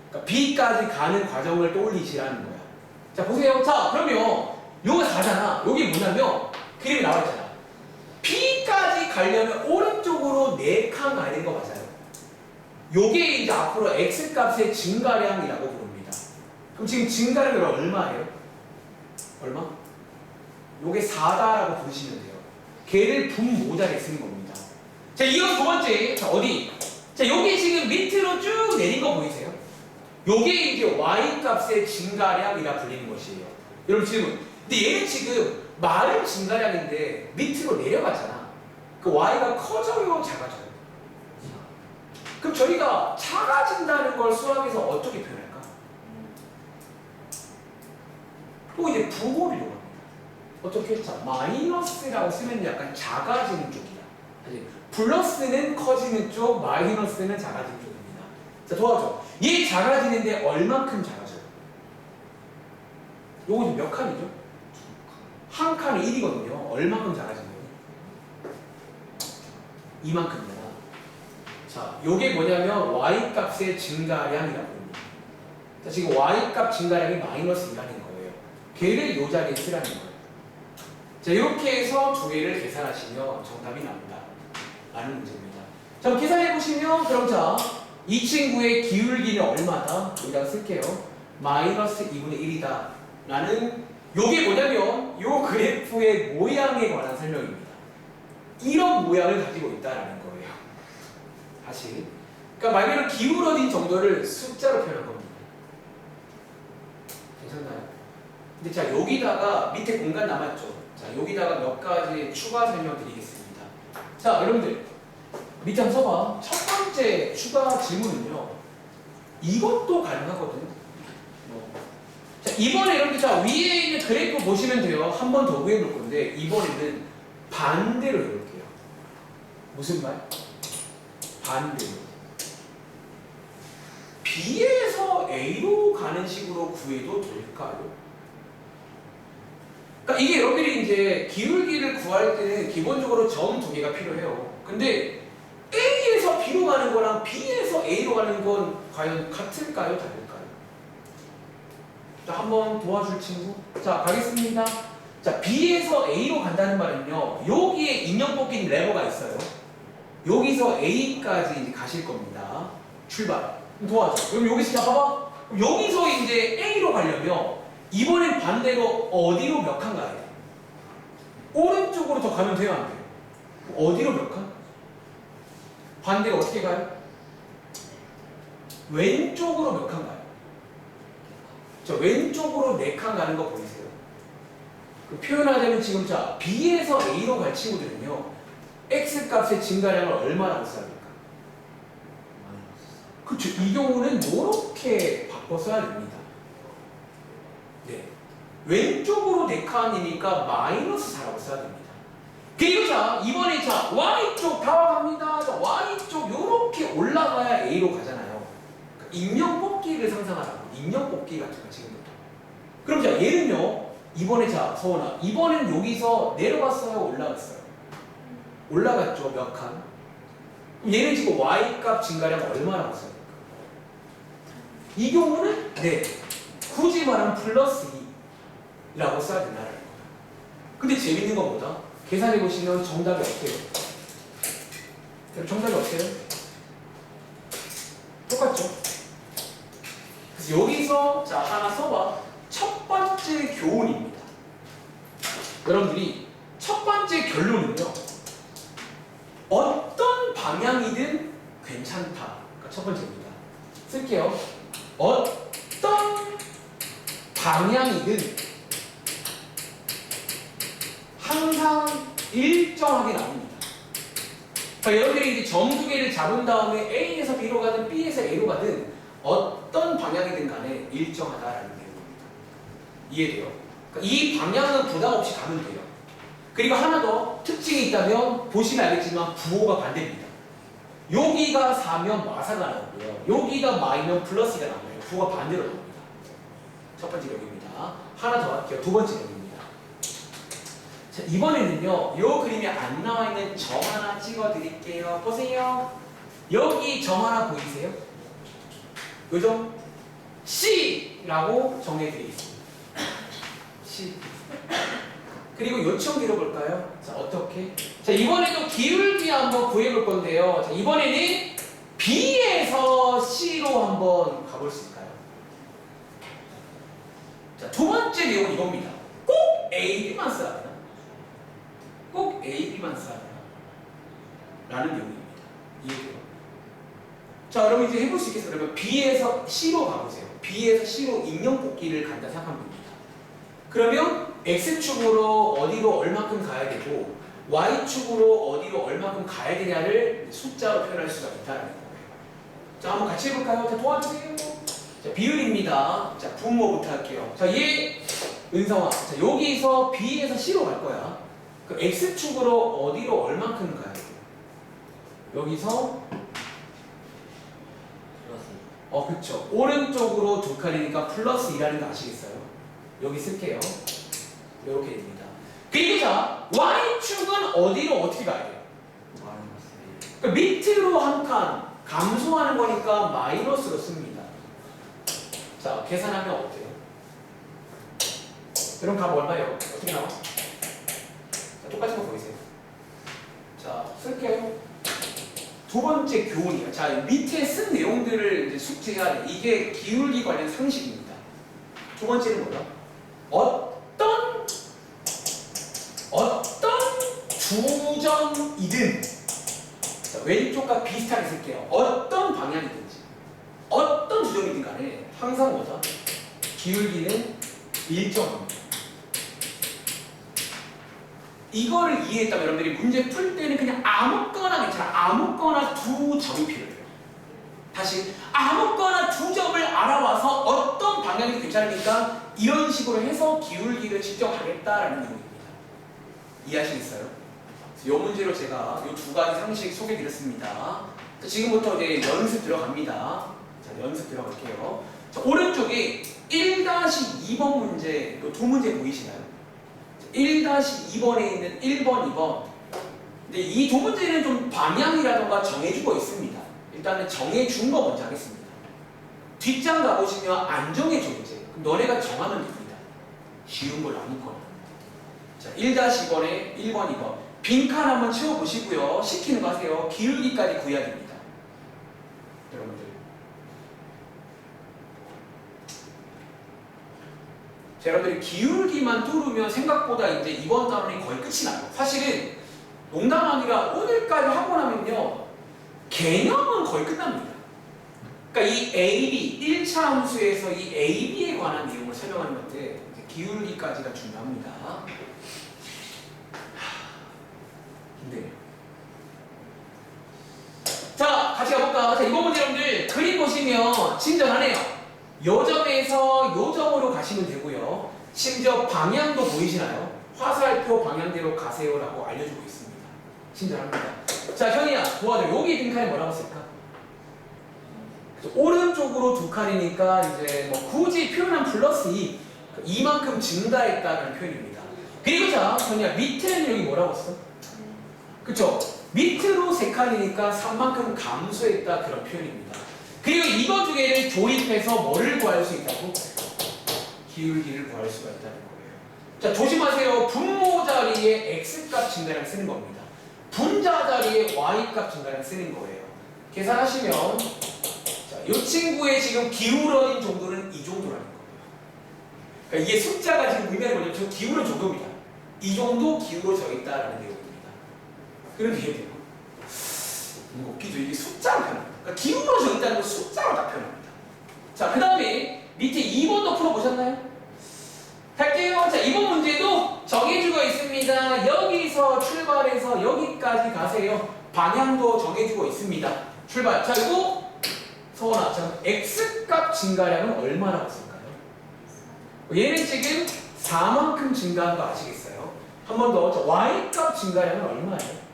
그러니까 B까지 가는 과정을 떠올리시라는 거야. 자, 보세요. 자, 그러면 요거 4잖아. 여기 뭐냐면 그림이 나와 있잖아. B까지 가려면 오른쪽으로 4칸 가야 되는 거 맞아요. 요게 이제 앞으로 X값의 증가량이라고 부릅니다. 그럼 지금 증가량이 얼마예요? 얼마? 요게 4다라고 부르시면 돼요. 걔를 분모자리에 쓰는 겁니다. 자, 이건 두 번째. 자, 어디? 자, 여기 지금 밑으로 쭉 내린 거 보이세요? 요게 이제 Y값의 증가량이라 불리는 것이에요. 여러분 지금, 근데 얘는 지금 마른 증가량인데 밑으로 내려가잖아. 그 Y가 커져요, 작아져요? 그럼 저희가 작아진다는 걸 수학에서 어떻게 표현할까? 또 이제 부호를 이용합니다. 어떻게 했죠? 마이너스라고 쓰면 약간 작아지는 쪽이야. 플러스는 커지는 쪽, 마이너스는 작아지는 쪽입니다. 자, 도와줘. 얘 작아지는데 얼만큼 작아져요? 요거 지금 몇 칸이죠? 한 칸이 1이거든요. 얼만큼 작아진 거예요? 이만큼이야. 자, 요게 뭐냐면 Y값의 증가량이라고 합니다. 자, 지금 Y값 증가량이 마이너스 2라는 거예요. 걔를 요 자리에 쓰라는 거예요. 자, 이렇게 해서 두 개를 계산하시면 정답이 납니다. 라는 문제입니다. 자, 계산해보시면, 그럼 자, 이 친구의 기울기는 얼마다? 여기다가 쓸게요. 마이너스 2분의 1이다. 라는, 요게 뭐냐면, 요 그래프의 모양에 관한 설명입니다. 이런 모양을 가지고 있다라는 거예요. 다시. 그러니까 말 그대로 기울어진 정도를 숫자로 표현한 겁니다. 괜찮나요? 근데 자, 여기다가 밑에 공간 남았죠? 자, 여기다가 몇 가지 추가 설명 드리겠습니다. 자, 여러분들 밑에 한번 써봐. 첫 번째 추가 질문은요, 이것도 가능하거든요. 자, 이번에 여러분들 자, 위에 있는 그래프 보시면 돼요. 한 번 더 구해볼 건데 이번에는 반대로 해볼게요. 무슨 말? 반대로. B에서 A로 가는 식으로 구해도 될까요? 그러니까 이게 여러분들이 이제 기울기를 구할 때는 기본적으로 점 두 개가 필요해요. 근데 A에서 B로 가는 거랑 B에서 A로 가는 건 과연 같을까요? 다를까요? 자, 한번 도와줄 친구. 자, 가겠습니다. 자, B에서 A로 간다는 말은요. 여기에 인형 뽑힌 레버가 있어요. 여기서 A까지 이제 가실 겁니다. 출발. 도와줘. 그럼 여기서 자 봐봐. 여기서 이제 A로 가려면 이번엔 반대로 어디로 몇 칸 가야 돼? 오른쪽으로 더 가면 돼요, 안 돼요? 어디로 몇 칸? 반대로 어떻게 가요? 왼쪽으로 몇 칸 가요? 자, 왼쪽으로 4칸 가는 거 보이세요? 그 표현하자면 지금 자, B에서 A로 갈 친구들은요, X 값의 증가량을 얼마라고 써야 될까? 그렇죠. 이 경우는 이렇게 바꿔 써야 됩니다. 네. 왼쪽으로 4칸이니까 마이너스 4라고 써야 됩니다. 그리고 자, 이번에 자, Y쪽 다 갑니다. 자, Y쪽 이렇게 올라가야 A로 가잖아요. 그러니까 인형 뽑기를 상상하라고. 인형 뽑기 같은 거 지금부터. 그럼 자, 얘는요, 이번에 자, 서원아, 이번엔 여기서 내려갔어요? 올라갔어요? 올라갔죠. 몇 칸? 얘는 지금 Y값 증가량 얼마라고 써요? 이 경우는 네, 굳이 말하면 플러스 2라고 써야 된다는 거예요. 근데 재밌는 건 뭐다? 계산해 보시면 정답이 어때요? 정답이 어때요? 똑같죠? 그래서 여기서 자 하나 써봐. 첫 번째 교훈입니다. 여러분들이 첫 번째 결론은요, 어떤 방향이든 괜찮다. 그러니까 첫 번째입니다. 쓸게요. 어떤 방향이든 항상 일정하게 나옵니다. 그러니까 여러분들이 이제 점 두 개를 잡은 다음에 A에서 B로 가든 B에서 A로 가든 어떤 방향이든 간에 일정하다라는 내용입니다. 이해돼요? 그러니까 이 방향은 부담 없이 가면 돼요. 그리고 하나 더 특징이 있다면 보시면 알겠지만 부호가 반대입니다. 여기가 4면 마사가 나오고요. 여기가 마이면 플러스가 나와요. 부호가 반대로 나옵니다. 첫 번째 여기입니다. 하나 더 할게요. 두 번째 여기입니다. 자, 이번에는요, 이 그림에 안 나와 있는 점 하나 찍어 드릴게요. 보세요. 여기 점 하나 보이세요? 요 점 C라고 정해 드리겠습니다. C. 그리고 요청 들어볼까요? 자, 어떻게? 자, 이번에도 기울기 한번 구해볼 건데요. 자, 이번에는 B에서 C로 한번 가볼 수 있을까요? 자, 두 번째 내용은 이겁니다. 꼭 A, B만 써야 되나? 꼭 A, B만 써야 되나? 라는 내용입니다. 이해돼요? 자, 여러분 이제 해볼 수 있겠어요? 그러면 B에서 C로 가보세요. B에서 C로 인형 뽑기를 간다 생각하면 됩니다. 그러면 X축으로 어디로 얼마큼 가야 되고 Y축으로 어디로 얼마큼 가야 되냐를 숫자로 표현할 수가 있다는 거예요. 자, 한번 같이 해볼까요? 자, 도와주세요. 자, 비율입니다. 자, 분모부터 할게요. 자, 얘 은성아. 자, 여기서 B에서 C로 갈 거야. 그 X축으로 어디로 얼마큼 가야 돼? 여기서 그쵸. 오른쪽으로 두 칸이니까 플러스 2라는 거 아시겠어요? 여기 쓸게요. 이렇게 됩니다. 그리고 자, Y축은 어디로 어떻게 가야 돼요? 그러니까 밑으로 한 칸 감소하는 거니까 마이너스로 씁니다. 자, 계산하면 어때요? 여러분 값 얼마예요? 어떻게 나와? 자, 똑같은 거 보이세요? 자, 쓸게요. 두 번째 교훈이에요. 자, 밑에 쓴 내용들을 이제 숙지해야 돼. 이게 기울기 관련 상식입니다. 두 번째는 뭐다? 어떤 두 점이든, 자, 왼쪽과 비슷하게 쓸게요. 어떤 방향이든지 어떤 두 점이든 간에 항상 뭐다? 기울기는 일정합니다. 이거를 이해했다면 여러분들이 문제 풀 때는 그냥 아무거나 괜찮아. 아무거나 두 점이 필요해요. 다시 아무거나 두 점을 알아와서 어떤 방향이 괜찮으니까 이런 식으로 해서 기울기를 측정하겠다라는 내용입니다. 이해하시겠어요? 이 문제로 제가 이 두 가지 상식 소개드렸습니다. 지금부터 이제 연습 들어갑니다. 자, 연습 들어갈게요. 자, 오른쪽에 1-2번 문제, 이 두 문제 보이시나요? 1-2번에 있는 1번, 2번. 근데 이 두 문제는 좀 방향이라던가 정해주고 있습니다. 일단은 정해준 거 먼저 하겠습니다. 뒷장 가보시면 안 정해져 이제. 그럼 너네가 정하면 됩니다. 쉬운 걸 아무거나. 자, 1-2번에 1번, 2번. 빈칸 한번 채워보시고요. 시키는 거 하세요. 기울기까지 구해야 됩니다. 여러분들. 자, 여러분들이 기울기만 뚫으면 생각보다 이제 이번 단원이 거의 끝이 나요. 사실은 농담 아니라 오늘까지 하고 나면요. 개념은 거의 끝납니다. 그러니까 이 AB, 1차 함수에서 이 AB에 관한 내용을 설명하는 건데 기울기까지가 중요합니다. 힘드네요. 자, 같이 가볼까? 자, 이번 문제 여러분들 그림 보시면 친절하네요. 요 점에서 요 점으로 가시면 되고요. 심지어 방향도 보이시나요? 화살표 방향대로 가세요라고 알려주고 있습니다. 친절합니다. 자, 현이야 도와줘. 여기 빈칸에 뭐라고 쓸까? 오른쪽으로 두 칸이니까 이제 뭐 굳이 표현한 플러스 2 이만큼 증가했다는 표현입니다. 그리고 자, 현이야 밑에는 여기 뭐라고 써? 그쵸? 밑으로 세 칸이니까 3만큼 감소했다 그런 표현입니다. 그리고 이번 두 개를 조립해서 뭐를 구할 수 있다고? 기울기를 구할 수가 있다는 거예요. 자, 조심하세요. 분모 자리에 x값 증가량 쓰는 겁니다. 분자 자리에 y값 증가량 쓰는 거예요. 계산하시면 자, 이 친구의 지금 기울어진 정도는 이 정도라는 거예요. 그러니까 이게 숫자가 지금 의미하는 뭐냐면 저 기울어진 정도입니다. 이 정도 기울어져 있다라는 내용입니다. 그런데 이해돼요? 이거 웃기죠? 이게 숫자로 표현합니다. 그러니까 기울어져 있다는 걸 숫자로 다 표현합니다. 자, 그 다음에 밑에 2번도 풀어보셨나요? 갈게요. 자, 이번 문제도 정해주고 있습니다. 여기서 출발해서 여기까지 가세요. 방향도 정해주고 있습니다. 출발. 자, 이거 서원아, 자, x값 증가량은 얼마라고 쓸까요? 얘는 지금 4만큼 증가한 거 아시겠어요? 한 번 더. 자, y값 증가량은 얼마예요?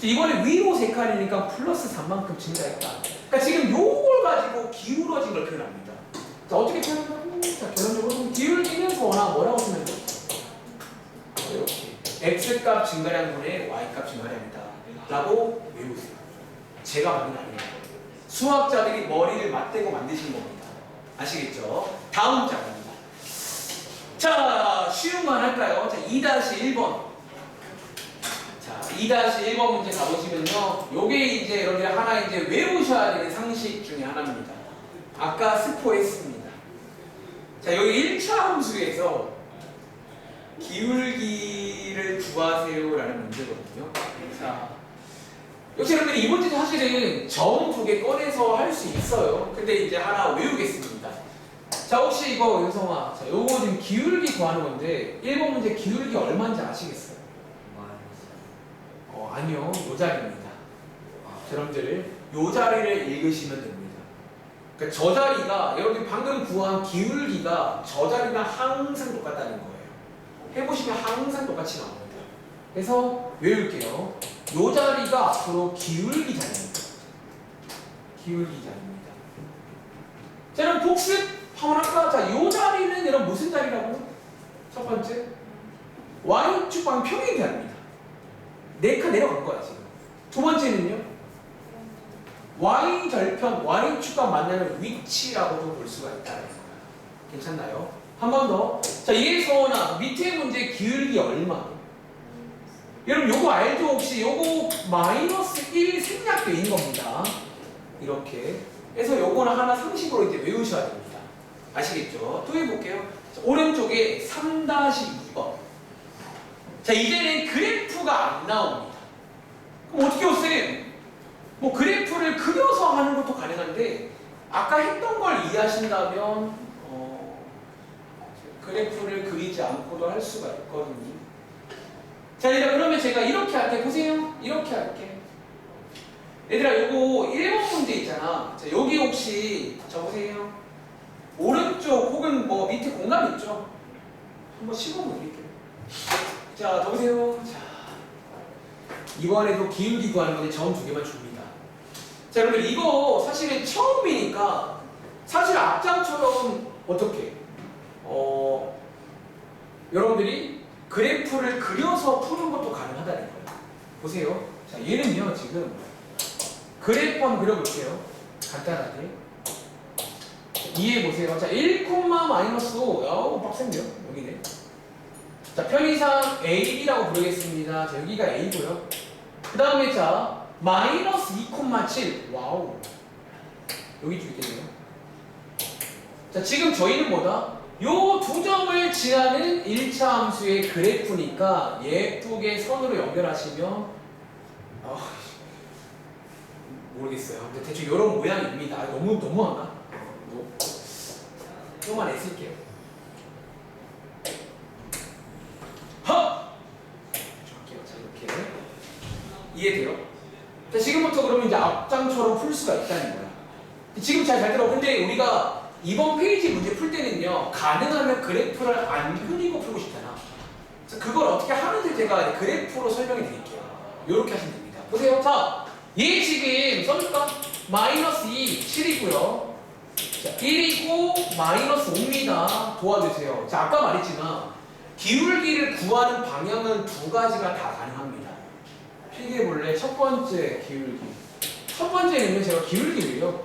이번에 위로 세 칸이니까 플러스 3만큼 증가했다. 그러니까 지금 요걸 가지고 기울어진 걸 표현합니다. 자, 어떻게 표현하냐면 자, 결론적으로 기울기는 서원아 뭐라고 쓰면 돼? 이렇게 x값 증가량분의 y값 증가량이다 라고 외우세요. 제가 만든 게 아니에요. 수학자들이 머리를 맞대고 만드신 겁니다. 아시겠죠? 다음 장입니다. 자, 쉬운 거 하나 할까요? 자, 2-1번. 자, 2-1번 문제 가보시면요. 요게 이제 여러분들 하나 이제 외우셔야 되는 상식 중에 하나입니다. 아까 스포했습니다. 자, 여기 1차 함수에서 기울기를 구하세요라는 문제거든요. 자, 역시 여러분들 이 문제도 사실은 점 두 개 꺼내서 할 수 있어요. 근데 이제 하나 외우겠습니다. 자, 혹시 이거 윤성아, 자, 요거 지금 기울기 구하는 건데 1번 문제 기울기 얼마인지 아시겠어요? 아니요, 요 자리입니다. 여러분들 요 자리를 읽으시면 됩니다. 그러니까 저 자리가 여러분이 방금 구한 기울기가 저 자리랑 항상 똑같다는 거예요. 해보시면 항상 똑같이 나옵니다. 그래서 외울게요. 요 자리가 앞으로 기울기 자리입니다. 기울기 자리입니다. 자, 여러분 복습 한번 할까? 자, 요 자리는 여러분 무슨 자리라고? 첫 번째 y축 방향 평행 자리입니다. 4칸 내려갈 거야 지금. 두 번째는요, y절편 y축과 만나는 위치라고도 볼 수가 있다는 거야. 괜찮나요? 한 번 더. 자, 이게 서원아 밑에 문제 기울기 얼마? 여러분 요거 알죠? 혹시 요거 마이너스 1 생략돼 있는 겁니다. 이렇게 해서 요거는 하나 상식으로 이제 외우셔야 됩니다. 아시겠죠? 또 해볼게요. 자, 오른쪽에 3-2번. 자, 이제는 그래프가 안 나옵니다. 그럼 어떻게 오세요? 뭐 그래프를 그려서 하는 것도 가능한데 아까 했던 걸 이해하신다면 그래프를 그리지 않고도 할 수가 있거든요. 자, 얘들아 그러면 제가 이렇게 할게. 보세요. 이렇게 할게. 얘들아 요거 1번 문제 있잖아. 자, 여기 혹시 적으세요. 오른쪽 혹은 뭐 밑에 공간 있죠? 한번 시범 드릴게요. 자, 적으세요. 자, 이번에도 기울기 구하는 건데 점 2개만 줍니다. 자, 그러면 이거 사실은 처음이니까 사실 앞장처럼 어떻게 여러분들이 그래프를 그려서 푸는 것도 가능하다는 거예요. 보세요. 자, 얘는요 지금 그래프 한번 그려볼게요. 간단하게 이해해보세요. 자, 1,-5 야우 빡센데요 여기네. 자, 편의상 AB라고 부르겠습니다. 자, 여기가 A고요. 그 다음에 자 -2,7 와우 여기 좀 있겠네요. 자, 지금 저희는 뭐다? 요 두 점을 지나는 1차 함수의 그래프니까 예쁘게 선으로 연결하시면 모르겠어요. 근데 대충 이런 모양입니다. 너무한가? 조금만 애쓸게요. 자, 이렇게 이해돼요? 자, 지금부터 그러면 이제 앞장처럼 풀 수가 있다는 거야. 지금 잘 들어. 근데 우리가 이번 페이지 문제 풀 때는요, 가능하면 그래프를 안 그리고 풀고 싶잖아. 그래서 그걸 어떻게 하는지 제가 그래프로 설명해 드릴게요. 이렇게 하시면 됩니다. 보세요. 자, 얘 지금 써줄까? -2, 7이고요. 자, 1이고 -5입니다. 도와주세요. 자, 아까 말했지만 기울기를 구하는 방향은 두 가지가 다 가능합니다. 필기해 볼래? 첫 번째 기울기. 첫 번째는 제가 기울기를요.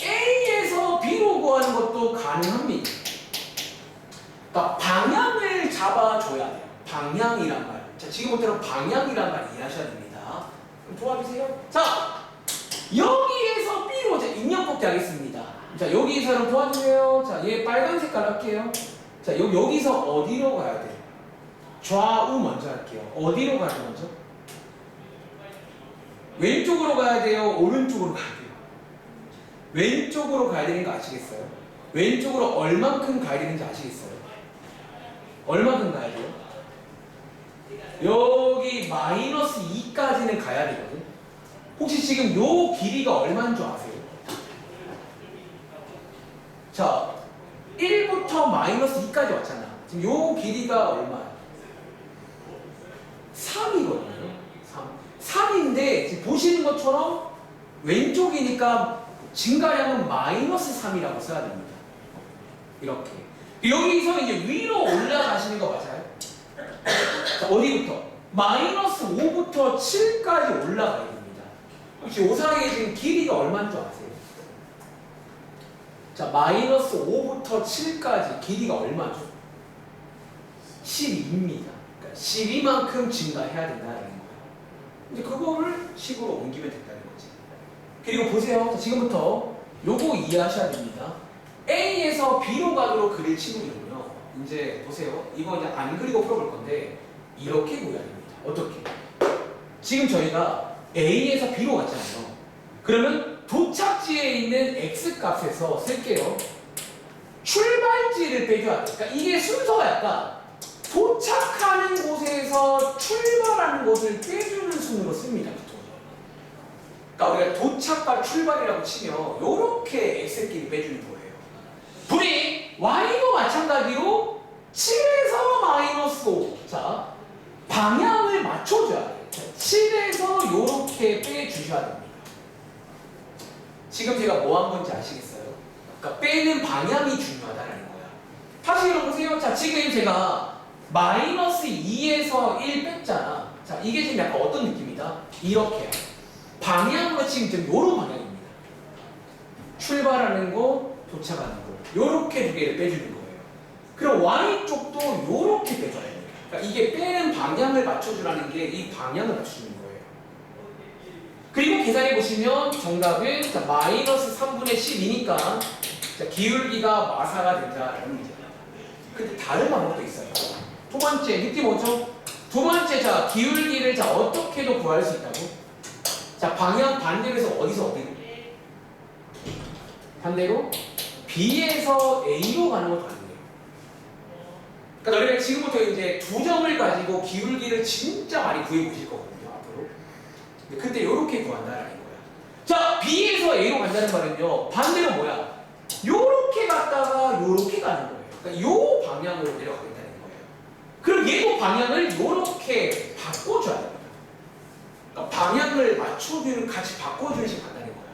A에서 B로 구하는 것도 가능합니다. 그러니까 방향을 잡아줘야 돼요. 방향이란 말. 자, 지금부터는 방향이란 말 이해하셔야 됩니다. 그럼 도와주세요. 자, 여기에서 B로 이제 입력법대 하겠습니다. 자, 여기서는 도와주세요. 자, 얘 빨간 색깔 할게요. 자, 여기서 어디로 가야 돼요? 좌우 먼저 할게요. 어디로 가야 돼요, 먼저? 왼쪽으로 가야 돼요? 오른쪽으로 가야 돼요? 왼쪽으로 가야 되는 거 아시겠어요? 왼쪽으로 얼만큼 가야 되는지 아시겠어요? 얼만큼 가야 돼요? 여기 -2까지는 가야 되거든. 혹시 지금 요 길이가 얼마인 줄 아세요? 자, 1부터 -2까지 왔잖아. 지금 요 길이가 얼마야? 3이거든요. 3인데 지금 보시는 것처럼 왼쪽이니까 증가량은 -3이라고 써야 됩니다. 이렇게. 여기서 이제 위로 올라가시는 거 맞아요? 자, 어디부터? -5부터 7까지 올라가야 됩니다. 혹시 오상에 지금 길이가 얼마인 줄 아세요? 자, -5부터 7까지 길이가 얼마죠? 12입니다. 그러니까 12만큼 증가해야 된다는 거예요. 이제 그거를 식으로 옮기면 된다는 거지. 그리고 보세요. 자, 지금부터 요거 이해하셔야 됩니다. A에서 B로 가도록 그릴 친구들은요. 이제 보세요. 이거 이제 안 그리고 풀어볼 건데 이렇게 보여야 됩니다. 어떻게? 지금 저희가 A에서 B로 갔잖아요. 그러면 도착지에 있는 X값에서 쓸게요. 출발지를 빼줘야 돼. 그러니까 이게 순서가 약간 도착하는 곳에서 출발하는 곳을 빼주는 순으로 씁니다. 그러니까 우리가 도착과 출발이라고 치면 이렇게 X끼리 빼주는 거예요. 분이 Y도 마찬가지로 7에서 -5. 자, 방향을 맞춰줘야 돼요. 7에서 이렇게 빼주셔야 됩니다. 지금 제가 뭐 한 건지 아시겠어요? 그러니까 빼는 방향이 중요하다는 거야. 다시 읽어보세요. 자, 지금 제가 -2에서 1 뺐잖아. 자, 이게 지금 약간 어떤 느낌이다? 이렇게 방향으로 지금 요런 방향입니다. 출발하는 거, 도착하는 거. 요렇게 두 개를 빼주는 거예요. 그럼 Y쪽도 요렇게 빼줘야 돼요. 그러니까 이게 빼는 방향을 맞춰주라는 게 이 방향을 맞춰주는 거예요. 그리고 계산해 보시면 정답은 자, -3분의 12니까 자, 기울기가 마사가 된다라는 문제입니다. 근데 다른 방법도 있어요. 두 번째, 느낌 오죠? 두 번째, 자, 기울기를 자, 어떻게도 구할 수 있다고? 자, 방향 반대로 해서 어디서 어디로? 반대로 B에서 A로 가는 것도 아니에요. 그러니까 너희가 지금부터 이제 두 점을 가지고 기울기를 진짜 많이 구해 보실 거거든요, 앞으로. 근데 그때 이렇게 구한다는 거야. 자, B에서 A로 간다는 말은요, 반대로 뭐야? 요렇게 갔다가 요렇게 가는 거예요. 그러니까 요 방향으로 내려가겠다는 거예요. 그럼 그리고 얘도 방향을 이렇게 바꿔줘야 됩니다. 그러니까 방향을 맞춰주는, 같이 바꿔주는 식으로 간다는 거야.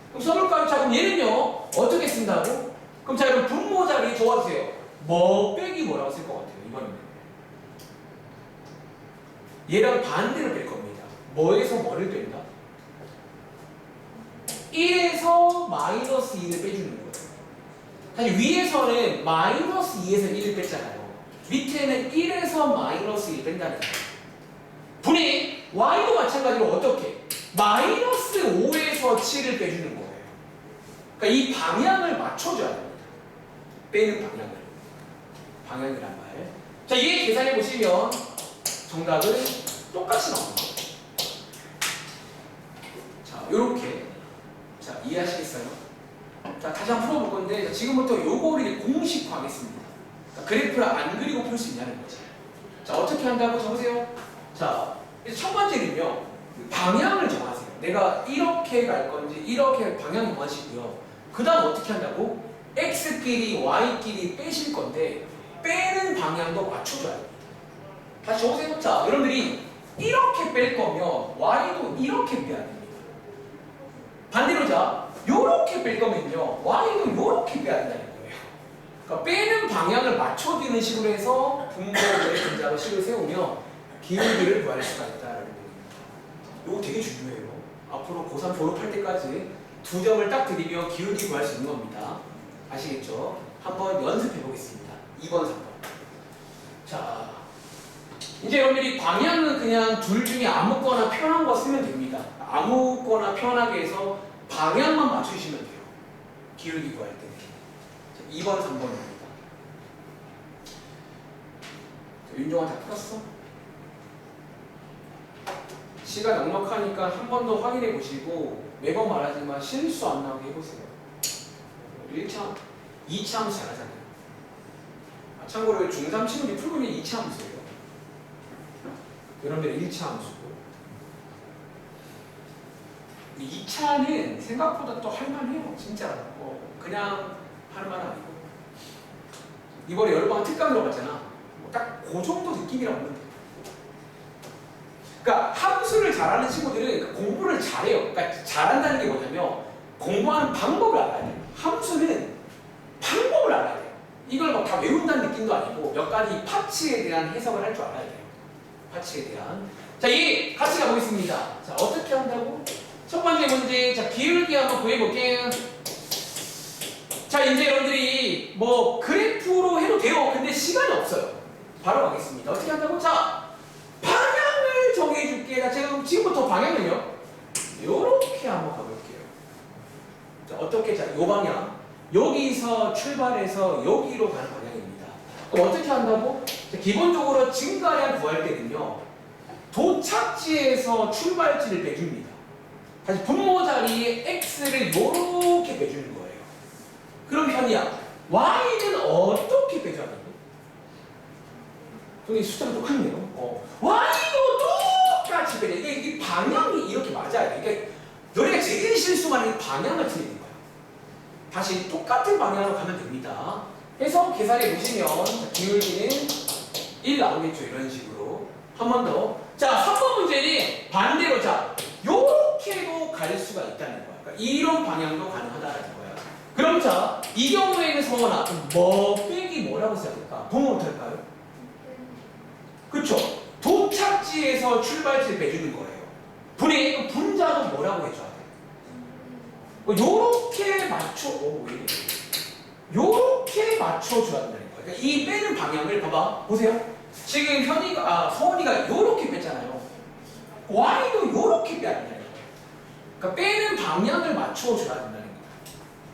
그럼 써볼까요? 자, 그럼 얘는요, 어떻게 쓴다고? 그럼 자, 여러분 분모 자리 적어주세요. 뭐 빼기 뭐라고 쓸 것 같아요, 이번에는? 얘랑 반대로 뺄 겁니다. 뭐에서 뭐를 뺀다? 1에서 마이너스 2를 빼주는 거예요. 사실 위에서는 마이너스 2에서 1을 뺐잖아요. 밑에는 1에서 마이너스 1을 뺀다는 거예요. 분이 y도 마찬가지로 어떻게? 마이너스 5에서 7을 빼주는 거예요. 그러니까 이 방향을 맞춰줘야 됩니다. 빼는 방향이란 말. 자, 얘 계산해 보시면 정답은 똑같이 나옵니다. 자, 요렇게. 자, 이해하시겠어요? 자, 다시 한번 풀어볼 건데, 자, 지금부터 요거를 공식화하겠습니다. 자, 그래프를 안 그리고 풀 수 있냐는 거지. 자, 어떻게 한다고 적으세요? 자, 첫 번째는요, 방향을 정하세요. 내가 이렇게 갈 건지, 이렇게 방향 정하시고요. 그 다음 어떻게 한다고? x끼리, y끼리 빼실 건데, 빼는 방향도 맞춰줘야 됩니다. 다시 적으세요. 자, 여러분들이 이렇게 뺄 거면, y도 이렇게 빼야 됩니다. 반대로 자, 요렇게 뺄 거면요, y도 요렇게 빼야 된다는 거예요. 그러니까 빼는 방향을 맞춰주는 식으로 해서 분모의 분자로 식을 세우며 기울기를 구할 수가 있다라는 겁니다. 요거 되게 중요해요. 앞으로 고3 졸업할 때까지 2점을 딱 드리며 기울기 구할 수 있는 겁니다. 아시겠죠? 한번 연습해 보겠습니다. 2번, 3번. 자, 이제 여러분들이 방향은 그냥 둘 중에 아무거나 편한 거 쓰면 됩니다. 아무거나 편하게 해서 방향만 맞추시면 돼요. 기울기 구할 때. 자, 2번, 3번입니다. 윤종아 다 풀었어? 시간 넉넉하니까 한 번 더 확인해 보시고 매번 말하지만 실수 안 나오게 해보세요. 1차, 2차 함수 잘하잖아요. 참고로 중3 친구들이 풀고 있는 2차 함수예요. 여러분들 1차 함수고 2차는 생각보다 또 할만해요. 진짜 그냥 할만 아니고 이번에 여름방학 특강 들어갔잖아. 딱 그 정도 느낌이라고 보면 돼요. 그러니까 함수를 잘하는 친구들은 공부를 잘해요. 그러니까 잘한다는 게 뭐냐면 공부하는 방법을 알아야 돼요. 함수는 방법을 알아야 돼요. 이걸 막 다 외운다는 느낌도 아니고 몇 가지 파츠에 대한 해석을 할 줄 알아야 돼요. 파츠에 대한. 자, 이 같이 가보겠습니다. 자, 어떻게 한다고? 첫 번째 문제, 자, 기울기 한번 구해볼게요. 자, 이제 여러분들이 뭐 그래프로 해도 돼요. 근데 시간이 없어요. 바로 가겠습니다. 어떻게 한다고? 자, 방향을 정해줄게. 자, 제가 지금부터 방향을요, 요렇게 한번 가볼게요. 자, 어떻게? 자, 요 방향. 여기서 출발해서 여기로 가는 방향입니다. 그럼 어떻게 한다고? 자, 기본적으로 증가량 구할 때는요, 도착지에서 출발지를 빼줍니다. 다시 분모 자리에 x를 요렇게 빼주는 거예요. 그럼 현이야, y는 어떻게 빼줘야 되는 거예요? 여기 숫자가 똑같네요. y도 똑같이 빼야 돼. 이게 방향이 이렇게 맞아야 돼. 그러니까 너네가 제일 실수만 하는 방향을 틀리는 거야. 다시 똑같은 방향으로 가면 됩니다. 해서 계산해 보시면 기울기는 1 나오겠죠. 이런 식으로. 한 번 더. 자, 3번 문제는 반대로 자, 요렇게도 갈 수가 있다는 거야. 그러니까 이런 방향도 가능하다는 거야. 그럼 자, 이 경우에는 성원아, 뭐 빼기 뭐라고 써야 될까? 보면 어떨까요? 그쵸? 도착지에서 출발지를 빼주는 거예요. 분의 분자도 뭐라고 해줘야 돼? 요렇게 맞춰, 왜 이래? 요렇게 맞춰줘야 된다는 거야. 그러니까 이 빼는 방향을 봐봐. 보세요. 지금 서원이가 요렇게 뺐잖아요. y도 요렇게 빼야 된다는 거예요. 그러니까 빼는 방향을 맞춰줘야 된다는 거예요.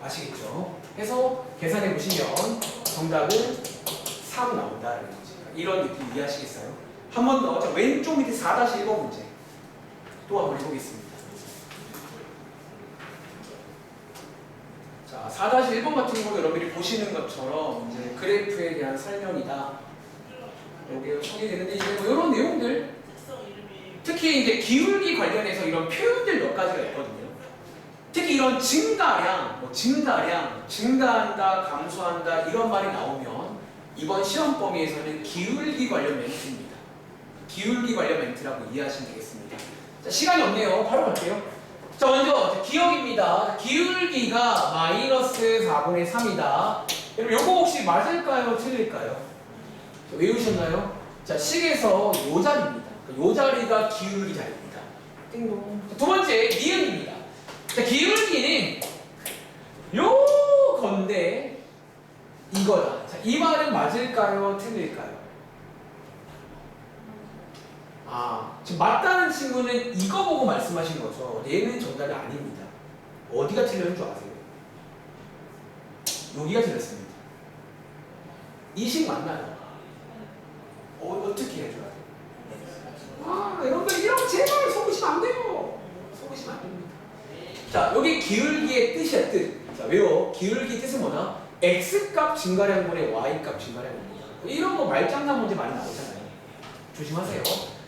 아시겠죠? 해서 계산해 보시면 정답은 3 나온다는 거지. 이런 느낌 이해하시겠어요? 한 번 더. 자, 왼쪽 밑에 4-1번 문제. 또 한번 해보겠습니다. 자, 4-1번 같은 경우 여러분들이 보시는 것처럼 이제 그래프에 대한 설명이다. 여기에 소개되는데 이제 뭐 이런 내용들, 특히 이제 기울기 관련해서 이런 표현들 몇 가지가 있거든요. 특히 이런 증가량, 증가한다, 감소한다 이런 말이 나오면 이번 시험 범위에서는 기울기 관련 멘트입니다. 기울기 관련 멘트라고 이해하시면 되겠습니다. 자, 시간이 없네요. 바로 갈게요. 자, 먼저 기억입니다. 기울기가 마이너스 4분의 3이다. 여러분, 요거 혹시 맞을까요? 틀릴까요? 자, 외우셨나요? 자, 식에서 요 자리입니다. 요 자리가 기울기 자리입니다. 띵동. 자, 두 번째, 니은입니다. 자, 기울기는 요 건데 이거다. 자, 이 말은 맞을까요? 틀릴까요? 지금 맞다는 친구는 이거 보고 말씀하신 거죠. 얘는 정답이 아닙니다. 어디가 틀렸는 줄 아세요? 여기가 틀렸습니다. 이 식 맞나요? 어떻게 해줘야 돼요? 여러분들 이런 제발 속으시면 안 돼요. 속으시면 안 됩니다. 자, 여기 기울기의 뜻이야, 뜻. 자, 외워. 기울기 뜻은 뭐냐? X값 증가량분의 Y값 증가량입니다. 이런 거 말장난 문제 많이 나오잖아요. 조심하세요.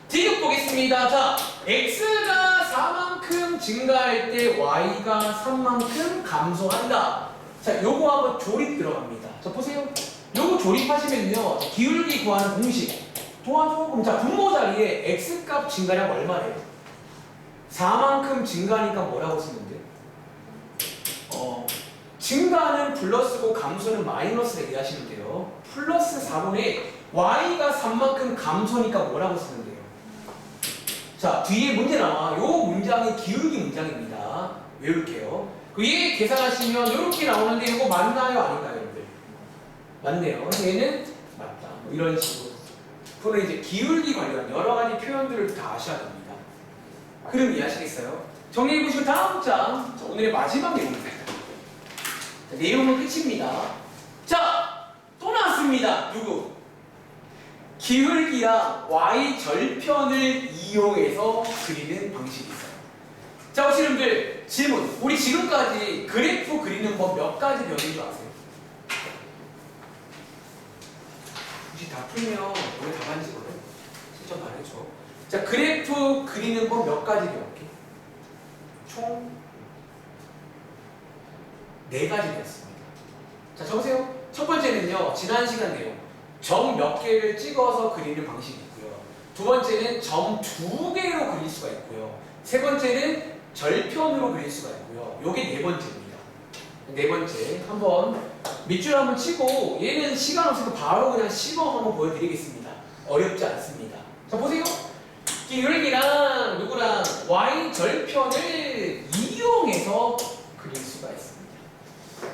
디귿 보겠습니다. 자, X가 4만큼 증가할 때 Y가 3만큼 감소한다. 자, 요거 한번 조립 들어갑니다. 자, 보세요. 요거 조립하시면요. 기울기 구하는 공식. 도와줘. 그럼 자, 분모 자리에 X값 증가량 얼마래요? 4만큼 증가하니까 뭐라고 쓰면 돼? 증가는 플러스고 감소는 마이너스를 얘기하시면 돼요. 플러스 4분의 Y가 3만큼 감소니까 뭐라고 쓰면 돼요? 자, 뒤에 문제 나와. 요 문장이 기울기 문장입니다. 외울게요. 얘 계산하시면 이렇게 나오는데 이거 맞나요? 아닌가요, 여러분들? 맞네요. 얘는 맞다. 뭐 이런 식으로. 그러면 이제 기울기 관련 여러 가지 표현들을 다 아셔야 됩니다. 그럼 이해하시겠어요? 정리해보시고 다음 장. 자, 오늘의 마지막 내용입니다. 자, 내용은 끝입니다. 자, 또 나왔습니다. 누구? 기울기랑 y 절편을 이용해서 그리는 방식이 있어요. 자, 혹시 여러분들 질문. 우리 지금까지 그래프 그리는 법 몇 가지 배운 줄 아세요? 혹시 다 풀면 오늘 답안지거든? 실전 말해줘. 자, 그래프 그리는 법 몇 가지 배웠게? 총 4가지 배웠습니다. 자, 적으세요. 첫 번째는요, 지난 시간 내용. 점 몇 개를 찍어서 그리는 방식이 있고요. 두 번째는 점 2개로 그릴 수가 있고요. 세 번째는 절편으로 그릴 수가 있고요. 요게 네 번째입니다. 네 번째. 한번 밑줄 한번 치고 얘는 시간 없어서 바로 그냥 시범 한번 보여드리겠습니다. 어렵지 않습니다. 자, 보세요. 기울기랑 누구랑 y 절편을 이용해서 그릴 수가 있습니다.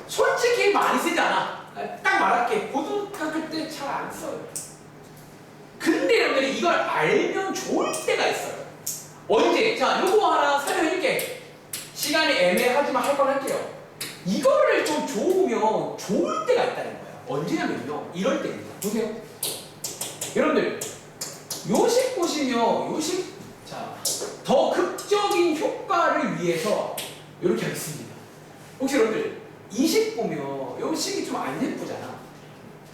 솔직히 많이 쓰지 않아. 딱 말할게. 고등학교 때 잘 안 써요. 근데 여러분들이 이걸 알면 좋을 때가 있어요. 언제? 자, 요거 하나 설명해줄게. 시간이 애매하지만 할 건 할게요. 이거를 좀 좋으면 좋을 때가 있다는 거예요. 언제냐면요. 이럴 때입니다. 보세요. 여러분들, 요식 보시면 요식, 자, 더 극적인 효과를 위해서 이렇게 하겠습니다. 혹시 여러분들, 이식 보면 요식이 좀 안 예쁘잖아.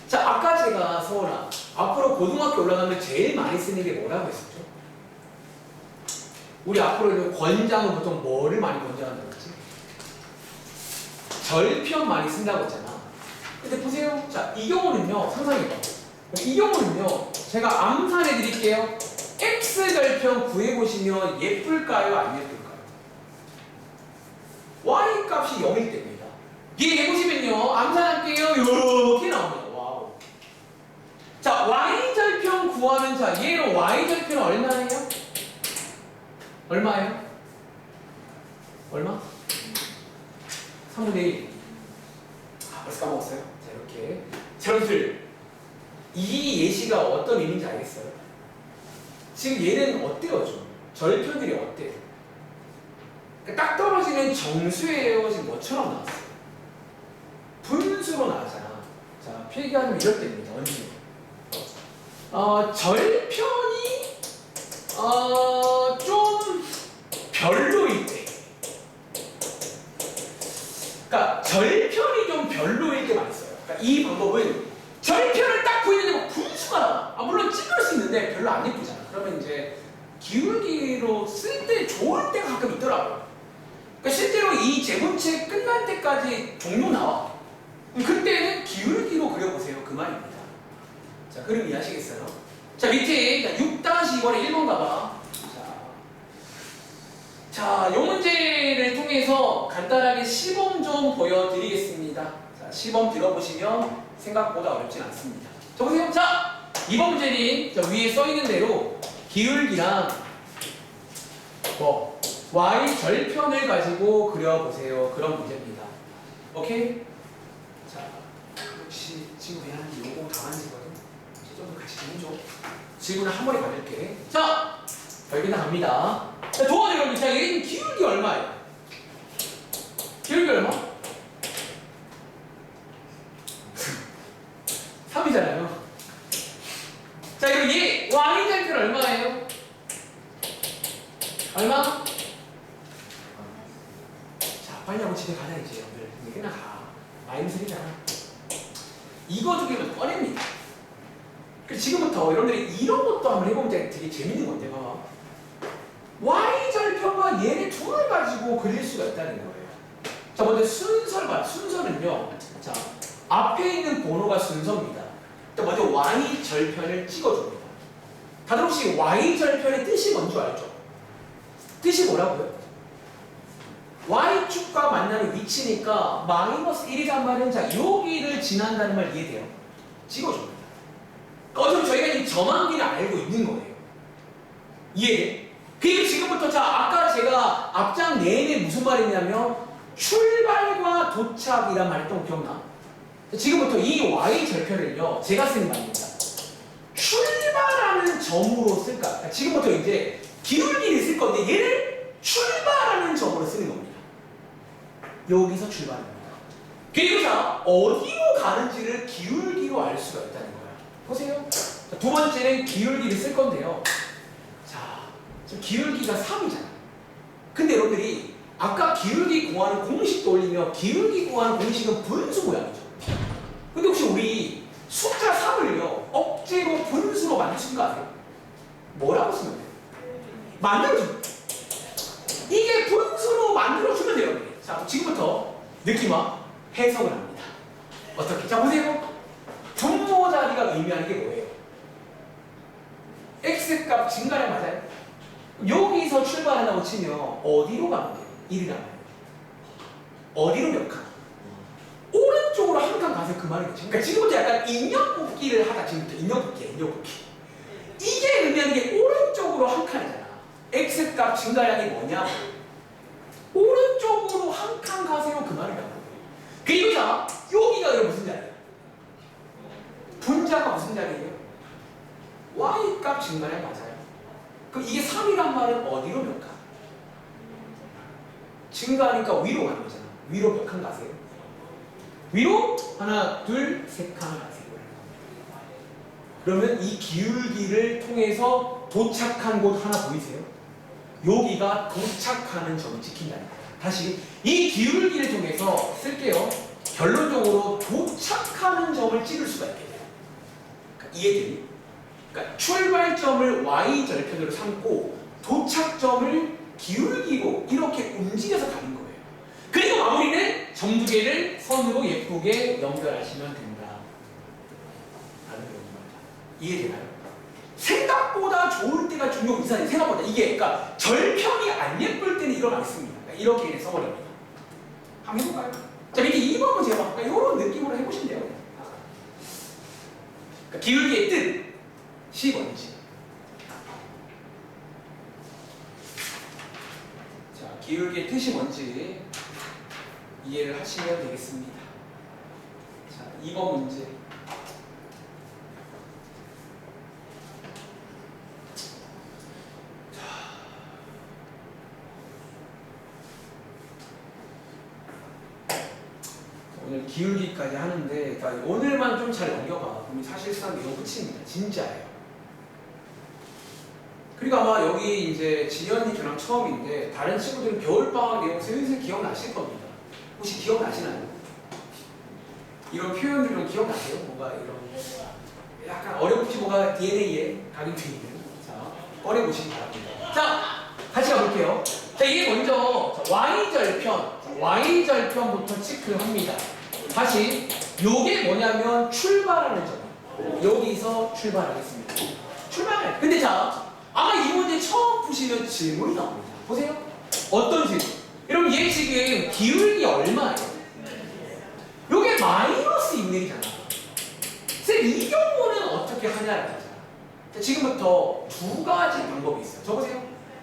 자, 아까 제가 서원아, 앞으로 고등학교 올라가면 제일 많이 쓰는 게 뭐라고 했었죠? 우리 앞으로 권장은 보통 뭐를 많이 권장한다고 했지? 절편 많이 쓴다고 했잖아. 근데 보세요. 자, 이 경우는요, 상상해봐. 이 경우는요, 제가 암산해 드릴게요. X절편 구해보시면 예쁠까요? 안 예쁠까요? Y 값이 0일 때입니다. 이해해보시면요, 암산할게요. 이렇게 나옵니다. 와우. 자, Y절편 구하면, 자, 얘로 Y절편 얼마예요? 얼마예요? 얼마? 3분의 1. 벌써 까먹었어요? 자, 이렇게. 자, 여러분들, 이 예시가 어떤 의미인지 알겠어요? 지금 얘는 어때요, 좀? 절편들이 어때요? 딱 떨어지는 정수예요? 지금 뭐처럼 나왔어요? 분수로 나왔잖아. 자, 필기하면 이럴 때입니다. 언제? 절편이 좀 별로일 때. 그러니까 절편이 좀 별로일 때 많이 써요. 그러니까 이 방법은 절편을 딱 구했는데 뭐 분수가 나와. 물론 찍을 수 있는데 별로 안 예쁘잖아. 그러면 이제 기울기로 쓸 때 좋을 때가 가끔 있더라고요. 그러니까 실제로 이 제문책 끝날 때까지 종료 나와. 그때는 기울기로 그려보세요. 그 말입니다. 자, 그럼 이해하시겠어요? 자, 밑에 6-2번에 1번 가봐. 자, 이 문제를 통해서 간단하게 시범 좀 보여드리겠습니다. 자, 시범 들어보시면 생각보다 어렵진 않습니다. 자, 보세요. 자, 이번 문제는 자, 위에 써있는 대로 기울기랑 y 절편을 가지고 그려보세요. 그런 문제입니다. 오케이? 자, 역시 친구야, 요거 다 만지거든. 좀 더 같이 좀 해줘. 질문을 한 번에 받을게. 자, 여기다 갑니다. 자, 도와줘 여러분. 자, 얘는 기울기 얼마예요? 기울기 얼마? 3이잖아요. 자, 그리고 얘 y절편 얼마예요? 얼마? 자, 빨리 하고 집에 가자 이제 오늘. 이제 끝나가. 마이너스 1이잖아. 이거 두 개만 꺼냅니다. 그래서 지금부터 여러분들이 이런 것도 한번 해보면 되게 재밌는 건데, 봐봐. y절편과 얘네 둘을 가지고 그릴 수가 있다는 거예요. 자, 먼저 순서를 봐. 순서는요. 자, 앞에 있는 번호가 순서입니다. 자, 먼저 y절편을 찍어줍니다. 다들 혹시 y절편의 뜻이 뭔지 알죠? 뜻이 뭐라고요? y축과 만나는 위치니까 마이너스 1이란 말은 자, 여기를 지난다는 말 이해돼요? 찍어줍니다. 어차피 저희가 이 점함기를 알고 있는 거예요. 이해돼? 그리고 지금부터 자, 아까 제가 앞장 내내 무슨 말했냐면 출발과 도착이란 말 했던 거 기억나? 지금부터 이 y절편을요 제가 쓰는 말입니다. 출발하는 점으로 쓸까? 그러니까 지금부터 이제 기울기를 쓸 건데 얘를 출발하는 점으로 쓰는 겁니다. 여기서 출발합니다. 그리고 자, 어디로 가는지를 기울기로 알 수가 있다는 거야. 보세요. 자, 두 번째는 기울기를 쓸 건데요. 자, 지금 기울기가 3이잖아. 근데 여러분들이 아까 기울기 구하는 공식 떠올리면 기울기 구하는 공식은 분수 모양이죠. 근데 혹시 우리 숫자 3을요 억지로 분수로 만드신 거 아세요? 뭐라고 쓰면 돼요? 만들어줍니다. 이게 분수로 만들어주면 돼요. 자, 지금부터 느낌과 해석을 합니다. 어떻게? 자, 보세요. 분모 자리가 의미하는 게 뭐예요? x값 증가량 맞아요? 여기서 출발한다고 치면 어디로 가면 돼요? 1이란 말이에요. 어디로 몇 칸? 오른쪽으로 한 칸 가세요. 그 말이겠죠. 그러니까 지금부터 약간 인형 뽑기를 하다. 지금부터 인형 뽑기. 이게 의미하는 게 오른쪽으로 한 칸이잖아. x값 증가량이 뭐냐? 오른쪽으로 한 칸 가세요. 그 말이란 말이에요. 그리고 자, 여기가 여러분 무슨 자리예요? 분자가 무슨 자리예요? y값 증가량 맞아요. 그럼 이게 3이란 말은 어디로 몇 칸? 증가하니까 위로 가는 거잖아. 위로 몇 칸 가세요? 위로 하나, 둘, 세 칸 가세요. 그러면 이 기울기를 통해서 도착한 곳 하나 보이세요? 여기가 도착하는 점이 찍힌다는 거예요. 다시 이 기울기를 통해서 쓸게요. 결론적으로 도착하는 점을 찍을 수가 있게 돼요. 그러니까 이해되니? 그러니까 출발점을 y절편으로 삼고 도착점을 기울기로 이렇게 움직여서 가는 거예요. 그리고 마무리는 점 두 개를 선으로 예쁘게 연결하시면 된다. 라는 겁니다. 이해되나요? 생각보다 좋을 때가 중요 이상해. 생각보다 이게 그러니까 절편이 안 예쁠 때는 이걸 안 씁니다. 그러니까 이렇게 써버립니다. 한번 해볼까요? 자, 밑에 2번 문제 봐. 그러니까 이런 느낌으로 해보시면 돼요. 그러니까 기울기의 뜻 10원이지. 자, 기울기의 뜻이 뭔지 이해를 하시면 되겠습니다. 자, 2번 문제. 오늘 기울기까지 하는데, 그러니까 오늘만 좀 잘 넘겨봐. 그럼 사실상 이거 끝입니다. 진짜예요. 그리고 아마 여기 이제 지연이 저랑 처음인데 다른 친구들은 겨울방학 내용 슬슬 기억나실 겁니다. 혹시 기억나시나요? 이런 표현들 좀 기억나세요? 뭔가 이런 약간 어렴풋이 뭔가 DNA에 각인되어 있는. 자, 꺼내보시기 바랍니다. 자, 같이 가볼게요. 자, 이게 먼저 y절편부터 체크를 합니다. 다시 요게 뭐냐면 출발하는 점. 여기서 출발하겠습니다. 출발! 근데 자, 아마 이 문제 처음 푸시면 질문이 나옵니다. 보세요. 어떤 질문? 여러분, 얘 지금 기울기 얼마예요? 요게 마이너스 2mm잖아. 쌤, 이 경우는 어떻게 하냐를 하자. 자, 지금부터 두 가지 방법이 있어요. 저 보세요.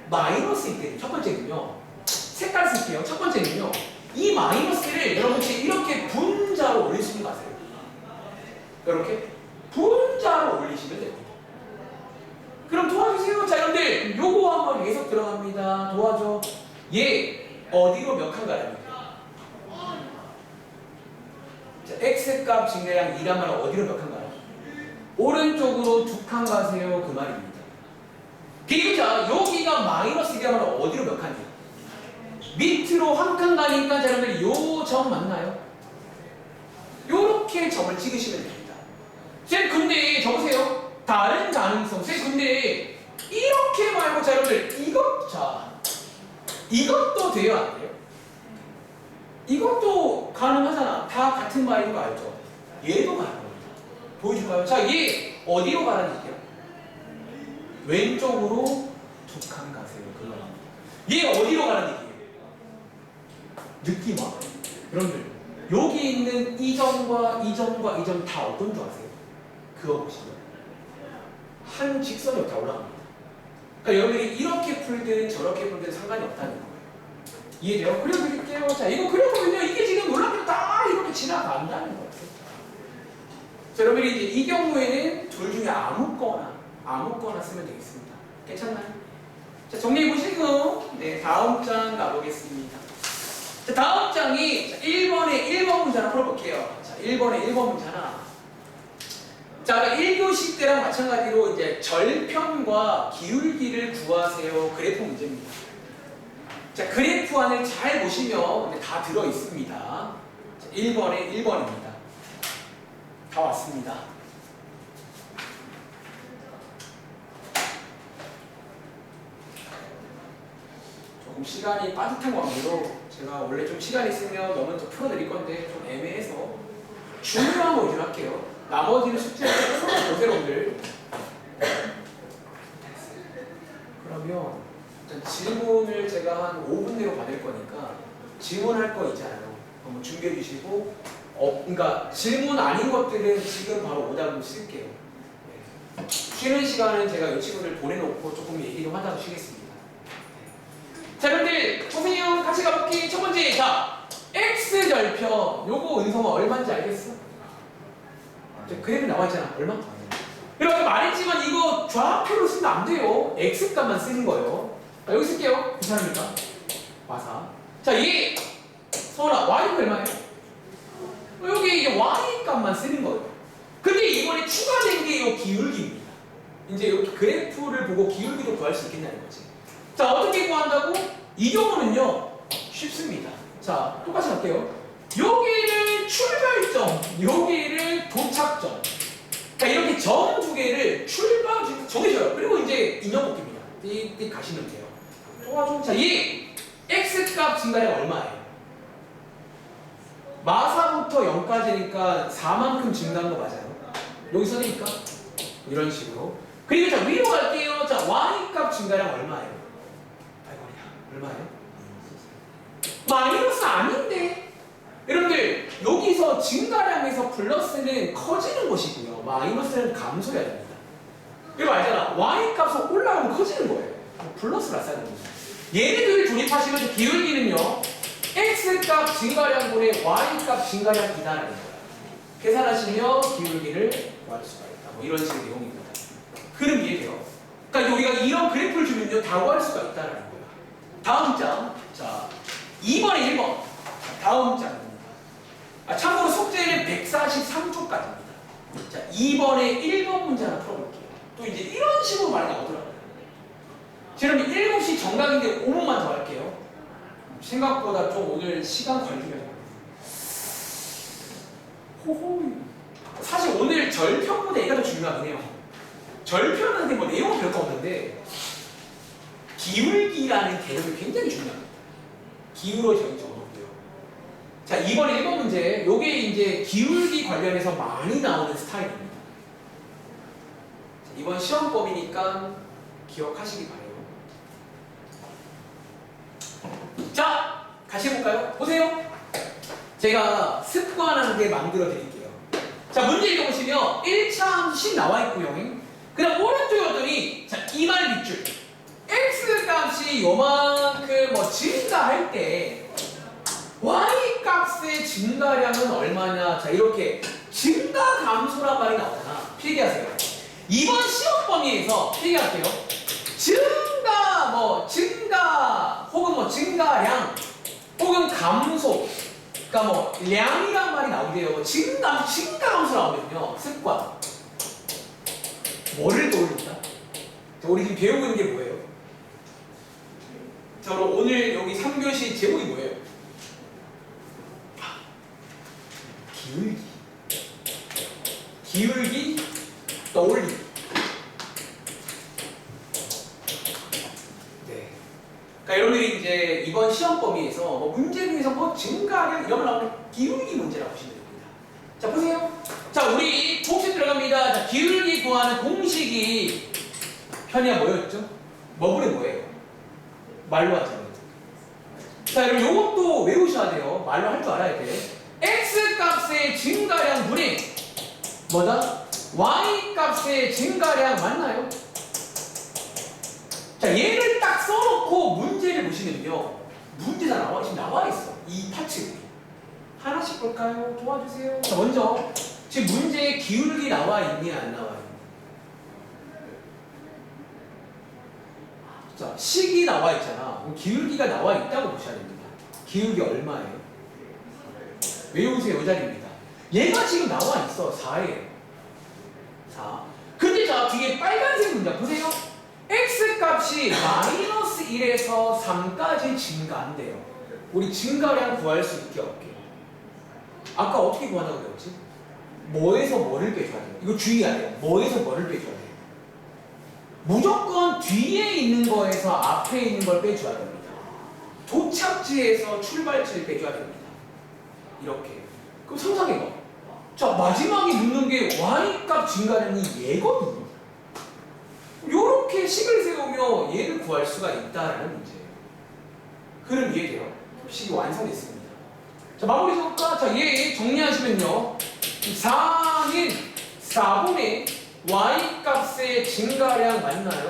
마이너스 2mm. 첫 번째는요. 색깔 쓸게요. 첫 번째는요. 이 마이너스를 여러분 이렇게 분자로 올리시는 거 아세요? 이렇게 분자로 올리시면 됩니다. 그럼 도와주세요. 자, 여러분들 요거 한번 계속 들어갑니다. 도와줘. 얘 어디로 몇 칸 가야 됩니까? 자, x값 증가량 2란 말은 어디로 몇 칸 가요? 오른쪽으로 2칸 가세요. 그 말입니다. 그리고 자, 여기가 마이너스 1이란 말은 어디로 몇 칸이에요? 밑으로 한 칸 가니까 자, 여러분들 요 점 맞나요? 요렇게 점을 찍으시면 됩니다. 쌤, 근데 적으세요. 다른 가능성. 쌤, 근데 이렇게 말고 자, 여러분들 이것도 돼요, 안 돼요? 이것도 가능하잖아. 다 같은 말인 거 알죠? 얘도 가능합니다. 보여줄까요? 자, 얘 어디로 가라는 얘기야? 왼쪽으로 2칸 가세요. 그 말입니다. 얘 어디로 가라는 얘기예요? 느낌 와. 여러분들 여기 있는 이 점과 이 점과 이 점 다 어떤 줄 아세요? 그거 보시면 한 직선이 다 올라갑니다. 그러니까 여러분들이 이렇게 풀든 저렇게 풀든 상관이 없다는 거예요. 이해돼요? 그려드릴게요. 자, 이거 그려보면요, 이게 지금 놀랍게도 다 이렇게 지나간다는 거예요. 자, 여러분들이 이제 이 경우에는 둘 중에 아무거나 쓰면 되겠습니다. 괜찮나요? 자, 정리해보시고 네, 다음 장 가보겠습니다. 자, 다음 장이 1번에 1번 문제 하나 풀어볼게요. 자, 1번에 1번 문제 하나. 자, 1교시 때랑 마찬가지로 이제 절편과 기울기를 구하세요. 그래프 문제입니다. 자, 그래프 안을 잘 보시면 다 들어 있습니다. 자, 1번에 1번입니다. 다 왔습니다. 조금 시간이 빠듯한 관계로 제가 원래 좀 시간 있으면 너무 더 풀어드릴 건데 좀 애매해서 중요한 거 위주로 할게요. 나머지는 숙제를 보세요, 여러분들. 그러면 일단 질문을 제가 한 5분 내로 받을 거니까 질문할 거 있잖아요. 한번 준비해 주시고, 그러니까 질문 아닌 것들은 지금 바로 오답을 쓸게요. 네. 쉬는 시간은 제가 이 친구들 보내놓고 조금 얘기 좀 하다가 쉬겠습니다. 자, 여러분들 보세요. 같이 가볼게요. 첫 번째, 자, x절편 요거 은성아 얼마인지 알겠어? 그래프 나와 있잖아. 얼마? 이렇게 말했지만 이거 좌표로 쓰면 안 돼요. x값만 쓰는 거예요. 자, 여기 쓸게요. 괜찮습니까? 마사. 자, 이게 서울아 y가 얼마예요? 여기 이제 y값만 쓰는 거예요. 근데 이번에 추가된 게 이 기울기입니다. 이제 이렇게 그래프를 보고 기울기도 구할 수 있겠냐는 거지. 자, 어떻게 구한다고? 이 경우는요 쉽습니다. 자, 똑같이 할게요. 여기를 출발점, 여기를 도착점. 자, 이렇게 점 두 개를 출발 정해줘요. 그리고 이제 인형 뽑기입니다. 띡띡 가시면 돼요. 좋아. 자, 이 x값 증가량 얼마예요? 마사부터 0까지니까 4만큼 증가한 거 맞아요? 여기 써니까 이런 식으로. 그리고 자, 위로 갈게요. 자, y값 증가량 얼마예요? 얼마예요? 마이너스 아닌데. 여러분들 여기서 증가량에서 플러스는 커지는 것이고요, 마이너스는 감소해야 됩니다. 이거 알잖아. y값이 올라가면 커지는 거예요. 플러스를 써야 됩니다. 얘네들을 조립하시면 기울기는요 x값 증가량분의 y값 증가량이다라는 거예요. 계산하시면 기울기를 구할 수가 있다. 뭐 이런 식의 내용입니다. 그럼 이해돼요? 그러니까 우리가 이런 그래프를 주면요 다 구할 수가 있다라는 거예요. 다음 장. 자, 2번에 1번. 다음 장입니다. 참고로 속제는 143쪽까지입니다. 자, 2번에 1번 문제 하나 풀어볼게요. 또 이제 이런 식으로 많이 나오더라고요. 그럼 7시 정각인데 5분만 더 할게요. 생각보다 좀 오늘 시간 걸리면. 호호. 사실 오늘 절편보다 얘가 더 중요하긴 해요. 절편은 뭐 내용은 별거 없는데 기울기라는 개념이 굉장히 중요합니다. 기울어져 있죠. 자, 이번에 1번 문제, 요게 이제 기울기 관련해서 많이 나오는 스타일입니다. 이번 시험법이니까 기억하시기 바래요. 자, 같이 해볼까요? 보세요. 제가 습관 한 개 만들어 드릴게요. 자, 문제 읽어보시면 1차 함수씩 나와 있고요. 그 다음 오른쪽에 왔더니 자, 이 말 밑줄 x 값이 요만큼 뭐 증가할 때 y 값의 증가량은 얼마냐. 자, 이렇게 증가 감소란 말이 나오잖아. 필기하세요. 이번 시험 범위에서 필기할게요. 증가 혹은 뭐 증가량 혹은 감소, 그러니까 뭐 량이란 말이 나오게요. 증가 감소 나오거든요. 습관. 뭐를 떠올린다? 우리 지금 배우고 있는 게 뭐예요? 자, 그럼 오늘 여기 3교시 제목이 뭐예요? 기울기, 떠올리기. 네. 그러니까 여러분들이 이제 이번 시험 범위에서 뭐 문제 중에서 뭐 증가량 이런 거 나오는 기울기 문제라고 보시면 됩니다. 자, 보세요. 자, 우리 공식 들어갑니다. 자, 기울기 구하는 공식이 편이야 뭐였죠? 뭐분의 뭐예요? 말로 하잖아요. 자, 여러분 요것도 외우셔야 돼요. 말로 할 줄 알아야 돼. x 값의 증가량 분의 뭐다? y 값의 증가량 맞나요? 자, 얘를 딱 써놓고 문제를 보시면요. 문제가 지금 나와 있어. 이 파츠. 하나씩 볼까요? 도와주세요. 자, 먼저 지금 문제에 기울기 나와 있니 안 나와 있니? 자, 식이 나와 있잖아. 그럼 기울기가 나와 있다고 보셔야 됩니다. 기울기 얼마예요? 외우세요. 이 자리입니다. 얘가 지금 나와 있어. 4예요. 4. 근데 자, 뒤에 빨간색 문자 보세요. x 값이 마이너스 1에서 3까지 증가한대요. 우리 증가량 구할 수 있게 없게. 아까 어떻게 구한다고 그랬지? 뭐에서 뭐를 빼줘야 돼요? 이거 주의해야 돼요. 뭐에서 뭐를 빼줘야 돼요? 무조건 뒤에 있는 거에서 앞에 있는 걸 빼줘야 됩니다. 도착지에서 출발지를 빼줘야 됩니다. 이렇게. 그럼 상상해봐. 자, 마지막에 묻는 게 y값 증가량이 얘거든요. 요렇게 식을 세우며 얘를 구할 수가 있다라는 문제예요. 그럼 이해돼요? 식이 완성됐습니다. 자, 마무리 해볼까? 자, 얘 정리하시면요. 4인 4분의 y값의 증가량 맞나요?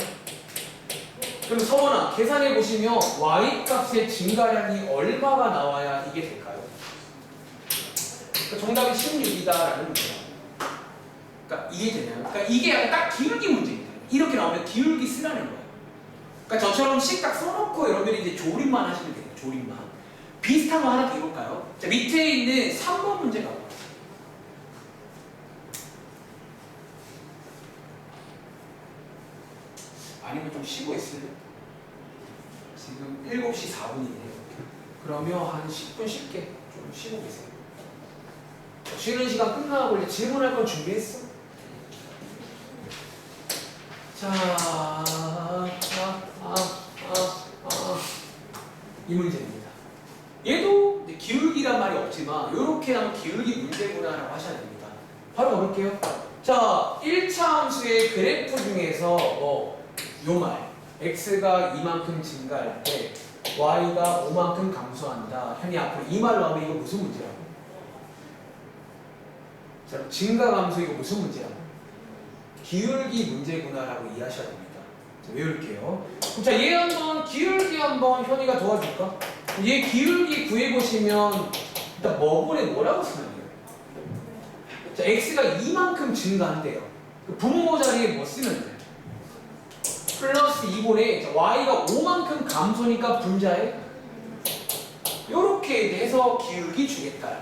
그럼 서원아, 계산해보시면 y값의 증가량이 얼마가 나와야 이게 될까요? 정답이 16이다라는 문제야. 그러니까 이해되나요? 그러니까 이게 약간 딱 기울기 문제입니다. 이렇게 나오면 기울기 쓰라는 거예요. 그러니까 저처럼 식 딱 써놓고 여러분들이 이제 조립만 하시면 돼요. 조립만. 비슷한 거 하나 더 해볼까요? 자, 밑에 있는 3번 문제 가볼게요. 아니면 좀 쉬고 있을래? 지금 7시 4분이네요. 그러면 한 10분 쉽게 좀 쉬고 계세요. 쉬는 시간 끝나고 이제 질문할 건 준비했어? 자, 이 문제입니다. 얘도 기울기란 말이 없지만 이렇게 하면 기울기 문제구나라고 하셔야 됩니다. 바로 가볼게요. 자, 1차 함수의 그래프 중에서 요 말 x가 이만큼 증가할 때 y가 5만큼 감소한다. 현이 앞으로 이 말로 하면 이거 무슨 문제라고? 자, 증가 감소 이거 무슨 문제라고? 기울기 문제구나라고 이해하셔야 됩니다. 자, 외울게요. 자, 얘 한번 기울기 한번 현이가 도와줄까? 얘 기울기 구해보시면 일단 뭐분에 뭐라고 쓰면 돼요? 자, x가 이만큼 증가한대요. 그 분모 자리에 뭐 쓰면 돼요? 플러스 2분의 y가 5만큼 감소니까 분자에 요렇게 해서 기울기 주겠다.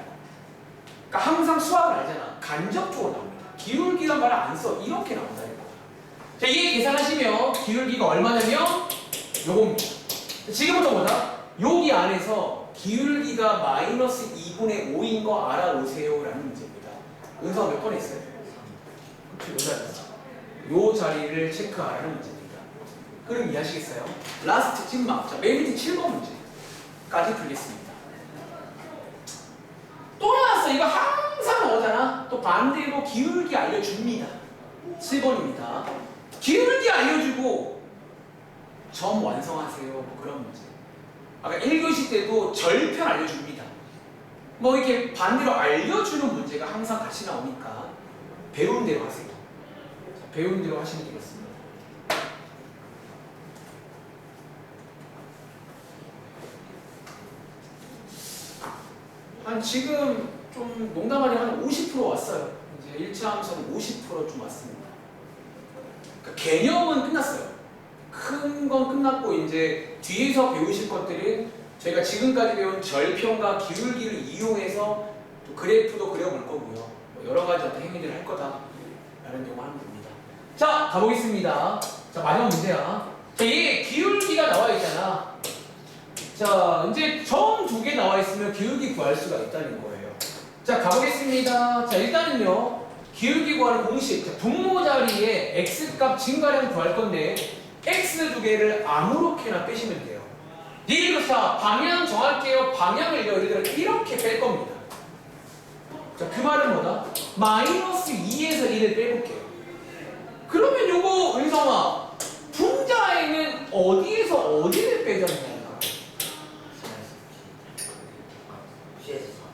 그러니까 항상 수학을 알잖아. 간접적으로 나옵니다. 기울기란 말을 안 써. 이렇게 나온다. 자, 이게 계산하시면 기울기가 얼마냐면 요겁니다. 지금부터 보자. 여기 안에서 기울기가 마이너스 2분의 5인 거 알아오세요 라는 문제입니다. 은서가 몇 번 했어요? 그렇죠. 요 자리를 체크하라는 문제입니다. 그럼 이해하시겠어요? 라스트 찐막. 자, 맨 밑에 7번 문제까지 풀겠습니다. 또 나왔어. 이거 항상 나오잖아. 또 반대로 기울기 알려줍니다. 7번입니다. 기울기 알려주고 점 완성하세요. 뭐 그런 문제. 아까 1교시 때도 절편 알려줍니다. 뭐 이렇게 반대로 알려주는 문제가 항상 같이 나오니까 배운 대로 하세요. 자, 배운 대로 하시면 되겠습니다. 한 지금 좀 농담 아니고 한 50% 왔어요. 이제 1차 함수는 50%좀 왔습니다. 그러니까 개념은 끝났어요. 큰 건 끝났고 이제 뒤에서 배우실 것들은 저희가 지금까지 배운 절편과 기울기를 이용해서 또 그래프도 그려볼 거고요. 뭐 여러 가지 어떤 행위들을 할 거다 라는 용어 하면 됩니다. 자, 가보겠습니다. 자, 마지막 문제야. 자, 얘 기울기가 나와 있잖아. 자, 이제 점 2개 나와 있으면 기울기 구할 수가 있다는 거예요. 자, 가보겠습니다. 자, 일단은요, 기울기 구하는 공식. 자, 분모 자리에 x값 증가량 구할 건데, x 2개를 아무렇게나 빼시면 돼요. 예를 들어서 방향 정할게요. 방향을 예를 들어 이렇게 뺄 겁니다. 자, 그 말은 뭐다? 마이너스 2에서 1을 빼볼게요. 그러면 요거 은성아, 분자에는 어디에서 어디를 빼자는 거야?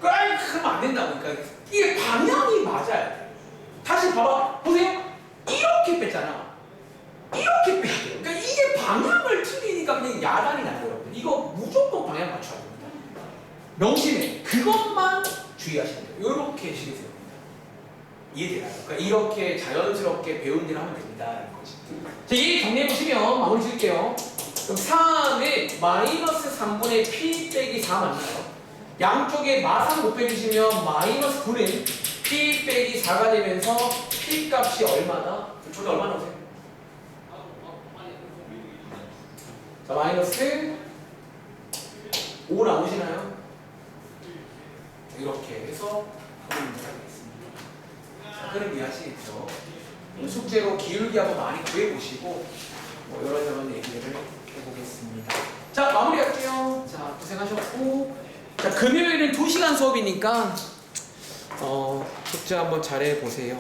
아이, 그러면 안 된다고. 그러니까 이게 방향이 맞아야 돼. 다시 봐봐. 보세요. 이렇게 뺐잖아. 이렇게 빼야 돼요. 그러니까 이게 방향을 틀리니까 그냥 야단이 나요, 여러분. 이거 무조건 방향 맞춰야 됩니다. 명심해. 그것만 주의하시면 돼요. 이렇게 시키세요. 이해되나요? 그러니까 이렇게 자연스럽게 배운 대로 하면 됩니다. 라는 거지. 자, 이 정리해보시면 마무리 지을게요. 그럼 3은 마이너스 3분의 p 빼기 4 맞나요? 양쪽에 마상 곱해주시면 마이너스 9는 p 빼기 4가 되면서 p 값이 얼마나? 저기 얼마 나오세요? 자, 마이너스 5 나오시나요? 이렇게 해서 하는 문제가 되겠습니다. 자, 그럼 이해하시겠죠? 숙제로 기울기 한번 많이 구해보시고 뭐 이런저런 얘기를 해보겠습니다. 자, 마무리할게요. 자, 고생하셨고, 자, 금요일은 2시간 수업이니까 숙제 한번 잘해보세요.